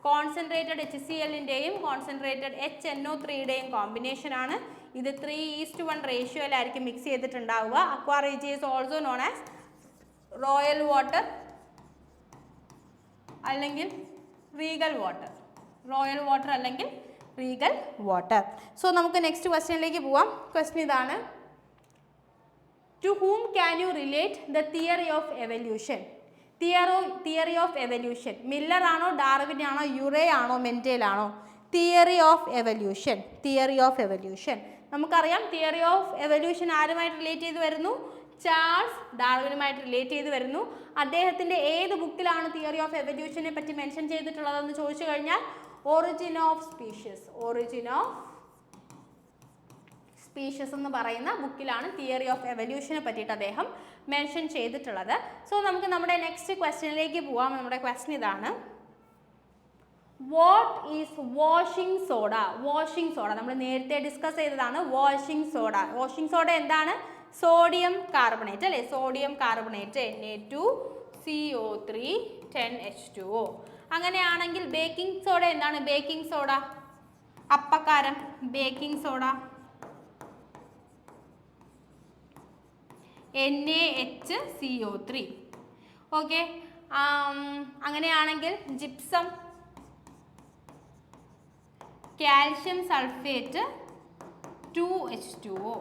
കോൺസെൻട്രേറ്റഡ് HCl-ൻ്റെയും കോൺസെൻട്രേറ്റഡ് HNO3-യുടെയും കോമ്പിനേഷൻ ആണ്. ഇത് 3:1 റേഷ്യോയിലായിരിക്കും മിക്സ് ചെയ്തിട്ടുണ്ടാവുക. Aqua regia is also known as royal water അല്ലെങ്കിൽ റീഗൽ വാട്ടർ. സോ നമുക്ക് നെക്സ്റ്റ് ക്വസ്റ്റ്യനിലേക്ക് പോവാം. ക്വസ്റ്റ്യൻ ഇതാണ്. To whom can you relate the theory of evolution? Theory of evolution Miller ആണോ, ഡാർവിൻ ആണോ, യുറേ ആണോ, മെൻഡൽ ആണോ? തിയറി ഓഫ് എവല്യൂഷൻ നമുക്കറിയാം. തിയറി ഓഫ് എവല്യൂഷൻ ആരുമായിട്ട് റിലേറ്റ് ചെയ്ത് വരുന്നു? ചാൾസ് ഡാർവിനുമായിട്ട് റിലേറ്റ് ചെയ്ത് വരുന്നു. അദ്ദേഹത്തിൻ്റെ ഏത് ബുക്കിലാണ് തിയറി ഓഫ് എവല്യൂഷനെ പറ്റി മെൻഷൻ ചെയ്തിട്ടുള്ളതെന്ന് ചോദിച്ചു കഴിഞ്ഞാൽ ഒറിജിൻ ഓഫ് സ്പീഷ്യസ് എന്ന് പറയുന്ന ബുക്കിലാണ് തിയറി ഓഫ് എവല്യൂഷനെ പറ്റിയിട്ട് അദ്ദേഹം മെൻഷൻ ചെയ്തിട്ടുള്ളത്. സോ നമുക്ക് നമ്മുടെ നെക്സ്റ്റ് ക്വസ്റ്റ്യനിലേക്ക് പോവാം. നമ്മുടെ ക്വസ്റ്റ്യൻ ഇതാണ്, what is washing soda? Washing soda നമ്മൾ നേരത്തെ ഡിസ്കസ് ചെയ്തതാണ്. വാഷിംഗ് സോഡ, വാഷിംഗ് സോഡ എന്താണ്? സോഡിയം കാർബണേറ്റ് അല്ലേ? Sodium carbonate Na2CO3 10H2O. അങ്ങനെയാണെങ്കിൽ ബേക്കിംഗ് സോഡ എന്താണ്? ബേക്കിംഗ് സോഡ അപ്പക്കാരം, ബേക്കിംഗ് സോഡ NaHCO3. ഓക്കെ, അങ്ങനെയാണെങ്കിൽ ജിപ്സം, കാൽഷ്യം സൾഫേറ്റ് 2H2O.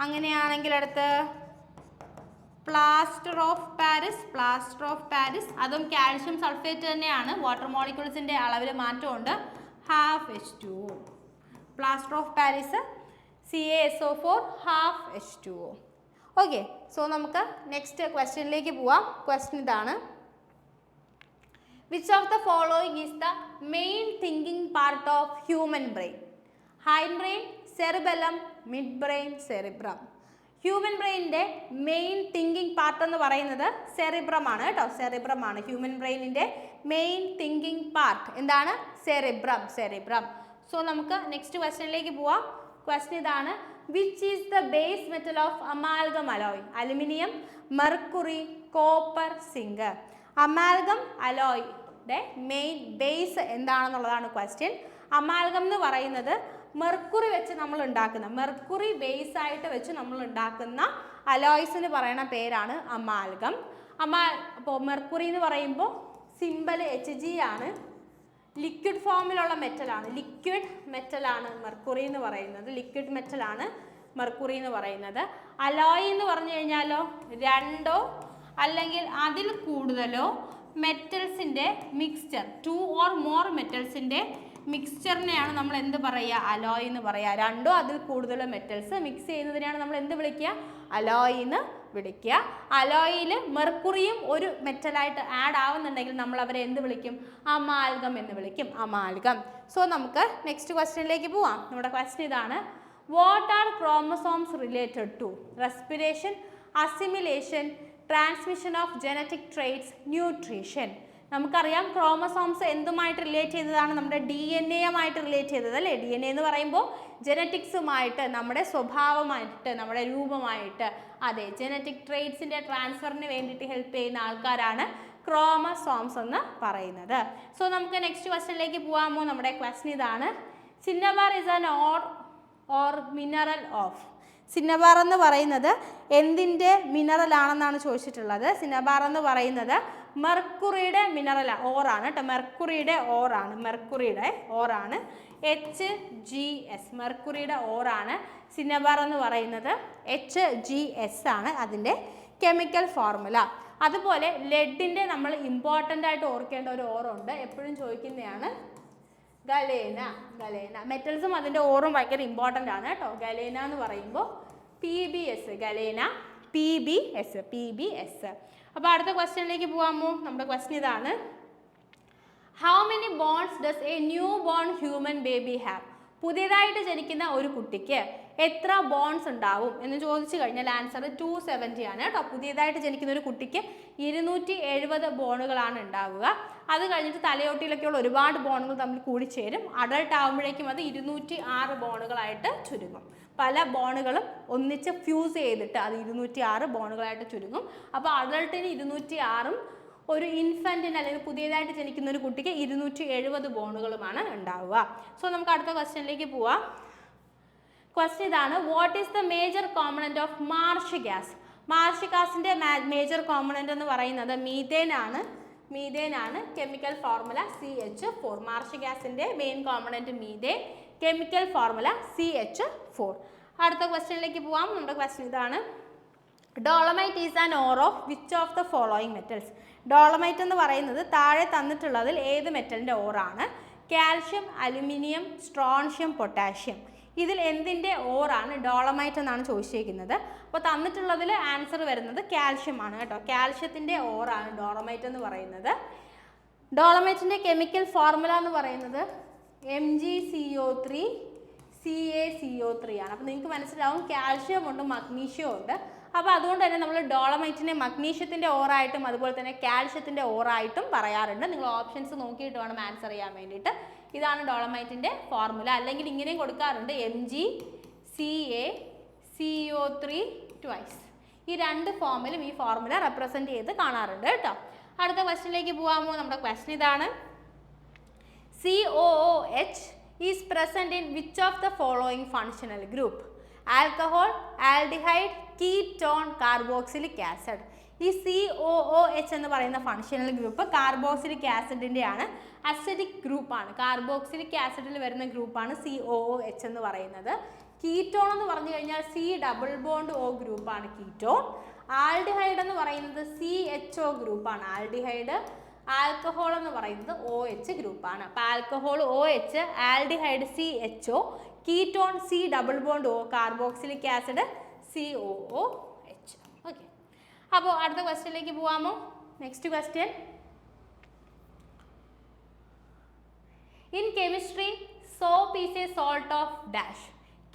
അങ്ങനെയാണെങ്കിൽ അടുത്ത് പ്ലാസ്റ്റർ ഓഫ് പാരീസ്, അതും കാൽഷ്യം സൾഫേറ്റ് തന്നെയാണ്. വാട്ടർ മോളിക്യൂൾസിൻ്റെ അളവിൽ മാറ്റമുണ്ട്, half H2O. Plaster of Paris CaSO4 half H2O. Okay, so നമുക്ക് നെക്സ്റ്റ് ക്വസ്റ്റ്യനിലേക്ക് പോവാം. ക്വസ്റ്റ്യൻ ഇതാണ്, which of the following is the main thinking part of human brain? Hind brain, cerebellum, mid brain, cerebrum. Human ബ്രെയിനിൻ്റെ മെയിൻ തിങ്കിങ് പാർട്ട് എന്ന് പറയുന്നത് സെറിബ്രം ആണ് കേട്ടോ, സെറിബ്രം ആണ്. ഹ്യൂമൻ ബ്രെയിനിൻ്റെ മെയിൻ തിങ്കിങ് പാർട്ട് എന്താണ്? സെറിബ്രം. സോ നമുക്ക് നെക്സ്റ്റ് ക്വസ്റ്റ്യനിലേക്ക് പോവാം. ക്വസ്റ്റ്യൻ ഇതാണ്, which is the base metal of amalgam alloy? Aluminium, mercury, copper, zinc. Amalgam അലോയുടെ മെയിൻ ബേസ് എന്താണെന്നുള്ളതാണ് ക്വസ്റ്റ്യൻ. അമാൽഗം എന്ന് പറയുന്നത് മെർക്കുറി വെച്ച് നമ്മൾ ഉണ്ടാക്കുന്ന, മെർക്കുറി ബേസ് ആയിട്ട് വെച്ച് നമ്മൾ ഉണ്ടാക്കുന്ന അലോയ്സിന് പറയുന്ന പേരാണ് അമാൽഗം. അപ്പോൾ മെർക്കുറി എന്ന് പറയുമ്പോൾ സിമ്പൽ Hg ആണ്. ലിക്വിഡ് ഫോമിലുള്ള മെറ്റലാണ്, മെർക്കുറി എന്ന് പറയുന്നത്. ലിക്വിഡ് മെറ്റലാണ് മെർക്കുറി എന്ന് പറയുന്നത്. അലോയ് എന്ന് പറഞ്ഞു കഴിഞ്ഞാലോ രണ്ടോ അല്ലെങ്കിൽ അതിൽ കൂടുതലോ മെറ്റൽസിൻ്റെ മിക്സ്ചർ, 2 or more മെറ്റൽസിൻ്റെ മിക്സ്ചറിനെയാണ് നമ്മൾ എന്ത് പറയുക? അലോയ് എന്ന് പറയുക. രണ്ടോ അതിൽ കൂടുതലോ മെറ്റൽസ് മിക്സ് ചെയ്യുന്നതിനെയാണ് നമ്മൾ എന്ത് വിളിക്കുക? അലോയ് എന്ന് വിളിക്കുക. അലോയിൽ മെർക്കുറിയും ഒരു മെറ്റലായിട്ട് ആഡ് ആവുന്നുണ്ടെങ്കിൽ നമ്മൾ അവരെ എന്ത് വിളിക്കും? അമാൽഗം എന്ന് വിളിക്കും, അമാൽഗം. സോ നമുക്ക് നെക്സ്റ്റ് ക്വസ്റ്റ്യനിലേക്ക് പോവാം. നമ്മുടെ ക്വസ്റ്റ്യൻ ഇതാണ്, what are chromosomes related to? Respiration, assimilation, transmission of genetic traits, nutrition. നമുക്കറിയാം ക്രോമസോംസ് എന്തുമായിട്ട് റിലേറ്റ് ചെയ്തതാണ്? നമ്മുടെ DNA-യുമായിട്ട് റിലേറ്റ് ചെയ്തത് അല്ലേ? DNA എന്ന് പറയുമ്പോൾ ജനറ്റിക്സുമായിട്ട്, നമ്മുടെ സ്വഭാവമായിട്ട്, നമ്മുടെ രൂപമായിട്ട്, അതെ, ജനറ്റിക് ട്രേറ്റ്സിൻ്റെ ട്രാൻസ്ഫറിന് വേണ്ടിയിട്ട് ഹെൽപ്പ് ചെയ്യുന്ന ആൾക്കാരാണ് ക്രോമസോംസ് എന്ന് പറയുന്നത്. സോ നമുക്ക് നെക്സ്റ്റ് ക്വസ്റ്റ്യനിലേക്ക് പോകാമോ? നമ്മുടെ ക്വസ്റ്റ്യൻ ഇതാണ്, cinnabar is an or mineral of? Cinnabar എന്ന് പറയുന്നത് എന്തിൻ്റെ മിനറൽ ആണെന്നാണ് ചോദിച്ചിട്ടുള്ളത്. സിന്നബാർ എന്ന് പറയുന്നത് മെർക്കുറിയുടെ മിനറൽ ഓറാണ് കേട്ടോ, മെർക്കുറിയുടെ ഓറാണ്. HGS, മെർക്കുറിയുടെ ഓറാണ്. സിന്നബാർ എന്ന് പറയുന്നത് HGS ആണ് അതിൻ്റെ കെമിക്കൽ ഫോർമുല. അതുപോലെ ലെഡിൻ്റെ നമ്മൾ ഇമ്പോർട്ടൻ്റ് ആയിട്ട് ഓർക്കേണ്ട ഒരു ഓറുണ്ട്, എപ്പോഴും ചോദിക്കുന്നതാണ് ഗലേന. മെറ്റൽസും അതിൻ്റെ ഓറും ഭയങ്കര ഇമ്പോർട്ടൻ്റ് ആണ് കേട്ടോ. ഗലേന എന്ന് പറയുമ്പോൾ PbS, ഗലേന PbS. അപ്പോൾ അടുത്ത ക്വസ്റ്റ്യനിലേക്ക് പോകാമോ? നമ്മുടെ ക്വസ്റ്റ്യൻ ഇതാണ്, how many bones does a new born human baby have? പുതിയതായിട്ട് ജനിക്കുന്ന ഒരു കുട്ടിക്ക് എത്ര ബോൺസ് ഉണ്ടാവും എന്ന് ചോദിച്ചു കഴിഞ്ഞാൽ ആൻസർ 270 ആണ് കേട്ടോ. പുതിയതായിട്ട് ജനിക്കുന്ന ഒരു കുട്ടിക്ക് 270 ബോണുകളാണ് ഉണ്ടാവുക. അത് കഴിഞ്ഞിട്ട് തലയോട്ടിയിലൊക്കെയുള്ള ഒരുപാട് ബോണുകൾ തമ്മിൽ കൂടിച്ചേരും. അഡൾട്ട് ആകുമ്പോഴേക്കും അത് 206 ബോണുകളായിട്ട് ചുരുങ്ങും. പല ബോണുകളും ഒന്നിച്ച് ഫ്യൂസ് ചെയ്തിട്ട് അത് 206 ബോണുകളായിട്ട് ചുരുങ്ങും. അപ്പോൾ അഡൾട്ടിന് 206ഉം ഒരു ഇൻഫൻറ്റിന് അല്ലെങ്കിൽ പുതിയതായിട്ട് ജനിക്കുന്ന ഒരു കുട്ടിക്ക് 270 ബോണുകളുമാണ് ഉണ്ടാവുക. സോ നമുക്ക് അടുത്ത ക്വസ്റ്റ്യനിലേക്ക് പോവാം. ക്വസ്റ്റ്യൻ ഇതാണ്, what is the major component of marsh gas? Marsh ഗ്യാസിൻ്റെ മേജർ കോമ്പണൻറ്റ് എന്ന് പറയുന്നത് മീഥേൻ ആണ്. Chemical formula CH4. മാർഷ് ഗ്യാസിൻ്റെ main component methane, chemical formula CH4. അടുത്ത ക്വസ്റ്റ്യനിലേക്ക് പോവാം. നമ്മുടെ ക്വസ്റ്റ്യൻ ഇതാണ്, dolomite is an ore of which of the following metals? Dolomite എന്ന് പറയുന്നത് താഴെ തന്നിട്ടുള്ളതിൽ ഏത് മെറ്റലിൻ്റെ ഓറാണ്? Calcium, aluminium, strontium, potassium. ഇതിൽ എന്തിൻ്റെ ഓറാണ് ഡോളമൈറ്റ് എന്നാണ് ചോദിച്ചിരിക്കുന്നത്. അപ്പോൾ തന്നിട്ടുള്ളതിൽ ആൻസർ വരുന്നത് കാൽഷ്യം ആണ് കേട്ടോ. കാൽഷ്യത്തിൻ്റെ ഓറാണ് ഡോളമൈറ്റ് എന്ന് പറയുന്നത്. ഡോളമൈറ്റിൻ്റെ കെമിക്കൽ ഫോർമുല എന്ന് പറയുന്നത് MgCO3 CaCO3 ആണ്. അപ്പോൾ നിങ്ങൾക്ക് മനസ്സിലാവും കാൽഷ്യം ഉണ്ട്, മഗ്നീഷ്യം ഉണ്ട്. അപ്പോൾ അതുകൊണ്ട് തന്നെ നമ്മൾ ഡോളമൈറ്റിനെ മഗ്നീഷ്യത്തിൻ്റെ ഓറായിട്ടും അതുപോലെ തന്നെ കാൽഷ്യത്തിൻ്റെ ഓറായിട്ടും പറയാറുണ്ട്. നിങ്ങൾ ഓപ്ഷൻസ് നോക്കിയിട്ട് വേണം ആൻസർ ചെയ്യാൻ വേണ്ടിയിട്ട്. ഇതാണ് ഡോളമൈറ്റിൻ്റെ ഫോർമുല. അല്ലെങ്കിൽ ഇങ്ങനെയും കൊടുക്കാറുണ്ട്, MgCaCO3 ട്വൈസ്. ഈ രണ്ട് ഫോമിലും ഈ ഫോർമുല റെപ്രസെൻറ്റ് ചെയ്ത് കാണാറുണ്ട് കേട്ടോ. അടുത്ത ക്വസ്റ്റ്യനിലേക്ക് പോകാമോ? നമ്മുടെ ക്വസ്റ്റ്യൻ ഇതാണ്, COOH is present in which of the following functional group? Alcohol, aldehyde, ketone, carboxylic acid. ഈ COOH എന്ന് പറയുന്ന ഫങ്ഷണൽ ഗ്രൂപ്പ് കാർബോക്സിലിക് ആസിഡിൻ്റെ ആണ്, അസിഡിക് ഗ്രൂപ്പാണ്. കാർബോക്സിലിക് ആസിഡിൽ വരുന്ന ഗ്രൂപ്പാണ് COOH എന്ന് പറയുന്നത്. കീറ്റോൺ എന്ന് പറഞ്ഞു കഴിഞ്ഞാൽ C+O ഗ്രൂപ്പാണ് കീറ്റോൺ. ആൽഡിഹൈഡ് എന്ന് പറയുന്നത് CHO ഗ്രൂപ്പാണ് ആൽഡിഹൈഡ്. ആൽക്കഹോൾ എന്ന് പറയുന്നത് OH ഗ്രൂപ്പാണ്. അപ്പോൾ alcohol OH, aldehyde CHO, ketone C+O, carboxylic acid COOH. Okay, അപ്പോൾ അടുത്ത ക്വസ്റ്റ്യനിലേക്ക് പോകാമോ? Next question, in chemistry soap is a salt of dash.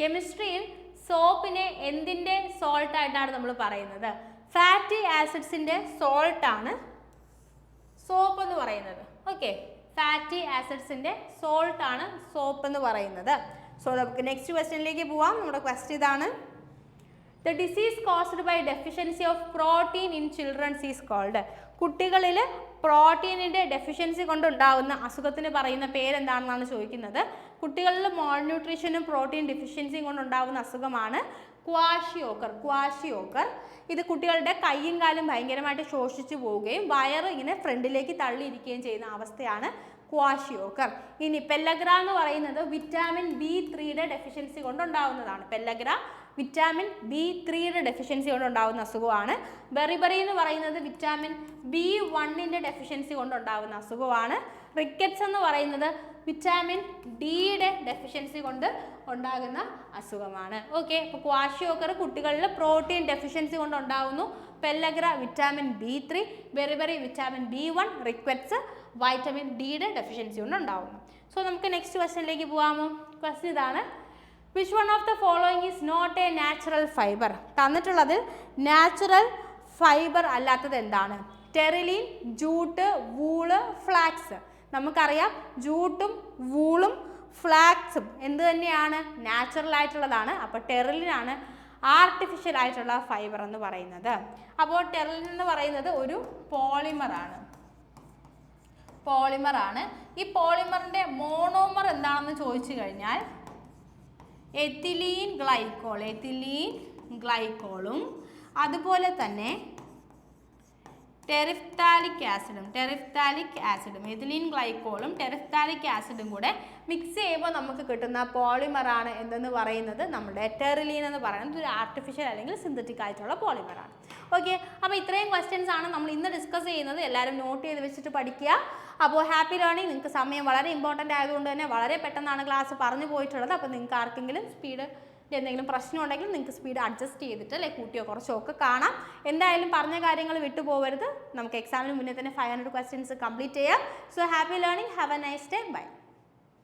കെമിസ്ട്രിയിൽ സോപ്പിനെ എന്തിൻ്റെ സോൾട്ട് ആയിട്ടാണ് നമ്മൾ പറയുന്നത്? ഫാറ്റി ആസിഡ്സിൻ്റെ സോൾട്ടാണ് സോപ്പ് എന്ന് പറയുന്നത്. ഓക്കെ, ഫാറ്റി ആസിഡ്സിൻ്റെ സോൾട്ടാണ് സോപ്പ് എന്ന് പറയുന്നത്. സോ നമുക്ക് നെക്സ്റ്റ് ക്വസ്റ്റ്യനിലേക്ക് പോവാം. നമ്മുടെ ക്വസ്റ്റ്യൻ ഇതാണ്, the disease caused by deficiency of protein in childrens is called. കുട്ടികളിൽ പ്രോട്ടീനിൻ്റെ ഡെഫിഷ്യൻസി കൊണ്ടുണ്ടാകുന്ന അസുഖത്തിന് പറയുന്ന പേരെന്താണെന്നാണ് ചോദിക്കുന്നത്. കുട്ടികളിൽ മോൾന്യൂട്രീഷനും പ്രോട്ടീൻ ഡെഫിഷ്യൻസിയും കൊണ്ടുണ്ടാകുന്ന അസുഖമാണ് ക്വാഷിയോക്കർ. ഇത് കുട്ടികളുടെ കൈയും കാലും ഭയങ്കരമായിട്ട് ശോഷിച്ചു പോവുകയും വയറ് ഇങ്ങനെ ഫ്രണ്ടിലേക്ക് തള്ളിയിരിക്കുകയും ചെയ്യുന്ന അവസ്ഥയാണ് ക്വാഷിയോക്കർ. ഇനി പെല്ലഗ്ര എന്ന് പറയുന്നത് വിറ്റാമിൻ B3യുടെ ഡെഫിഷ്യൻസി കൊണ്ടുണ്ടാകുന്നതാണ്. പെല്ലഗ്ര വിറ്റാമിൻ B3യുടെ ഡെഫിഷ്യൻസി കൊണ്ടുണ്ടാകുന്ന അസുഖമാണ്. ബെറിബറി എന്ന് പറയുന്നത് വിറ്റാമിൻ B1ൻ്റെ ഡെഫിഷ്യൻസി കൊണ്ടുണ്ടാകുന്ന അസുഖമാണ്. റിക്കറ്റ്സ് എന്ന് പറയുന്നത് വിറ്റാമിൻ ഡിയുടെ ഡെഫിഷ്യൻസി കൊണ്ട് ഉണ്ടാകുന്ന അസുഖമാണ്. ഓക്കെ, അപ്പോൾ ക്വാഷിയോക്കർ കുട്ടികളിൽ പ്രോട്ടീൻ ഡെഫിഷ്യൻസി കൊണ്ട് ഉണ്ടാകുന്നു. Pellagra vitamin B3, beriberi vitamin B1, rickets vitamin ഡിയുടെ ഡെഫിഷ്യൻസി കൊണ്ട് ഉണ്ടാകുന്നു. സോ നമുക്ക് നെക്സ്റ്റ് ക്വസ്റ്റ്യനിലേക്ക് പോകാമോ? ക്വസ്റ്റ്യൻ ഇതാണ്, which one of the following is not a natural fibre. തന്നിട്ടുള്ളത് നാച്ചുറൽ ഫൈബർ അല്ലാത്തത് എന്താണ്? Terylene, jute, wool, flax. നമുക്കറിയാം ജൂട്ടും വൂളും ഫ്ലാക്സും എന്ത് തന്നെയാണ്? നാച്ചുറൽ ആയിട്ടുള്ളതാണ്. അപ്പോൾ ടെറിലിനാണ് ആർട്ടിഫിഷ്യൽ ആയിട്ടുള്ള ഫൈബർ എന്ന് പറയുന്നത്. അപ്പോൾ ടെറിലിൻ എന്ന് പറയുന്നത് ഒരു പോളിമറാണ്. ഈ പോളിമറിൻ്റെ മോണോമർ എന്താണെന്ന് ചോദിച്ചു കഴിഞ്ഞാൽ എത്തിലീൻ ഗ്ലൈക്കോളും അതുപോലെ തന്നെ ടെറിഫ്താലിക് ആസിഡും എത്തിലീൻ ഗ്ലൈക്കോളും ടെറിഫ്താലിക് ആസിഡും കൂടെ മിക്സ് ചെയ്യുമ്പോൾ നമുക്ക് കിട്ടുന്ന പോളിമറാണ് എന്തെന്ന് പറയുന്നത് നമ്മുടെ ടെറിലീൻ എന്ന് പറയുന്നത്. ഒരു ആർട്ടിഫിഷ്യൽ അല്ലെങ്കിൽ സിന്തറ്റിക് ആയിട്ടുള്ള പോളിമറാണ്. ഓക്കെ, അപ്പോൾ ഇത്രയും ക്വസ്റ്റ്യൻസ് ആണ് നമ്മൾ ഇന്ന് ഡിസ്കസ് ചെയ്യുന്നത്. എല്ലാവരും നോട്ട് ചെയ്ത് വെച്ചിട്ട് പഠിക്കുക. അപ്പോൾ ഹാപ്പി ലേണിംഗ്. നിങ്ങൾക്ക് സമയം വളരെ ഇമ്പോർട്ടൻ്റ് ആയതുകൊണ്ട് തന്നെ വളരെ പെട്ടെന്നാണ് ക്ലാസ് പറഞ്ഞു പോയിട്ടുള്ളത്. അപ്പോൾ നിങ്ങൾക്ക് ആർക്കെങ്കിലും സ്പീഡ് എന്തെങ്കിലും പ്രശ്നം ഉണ്ടെങ്കിൽ നിങ്ങൾക്ക് സ്പീഡ് അഡ്ജസ്റ്റ് ചെയ്തിട്ട് അല്ലെ കൂട്ടിയോ കുറച്ചോ ഒക്കെ കാണാം. എന്തായാലും പറഞ്ഞ കാര്യങ്ങൾ വിട്ടുപോകരുത്. നമുക്ക് എക്സാമിന് മുന്നേ തന്നെ 500 ക്വസ്റ്റ്യൻസ് കംപ്ലീറ്റ് ചെയ്യാം. So happy learning, have a nice day, by.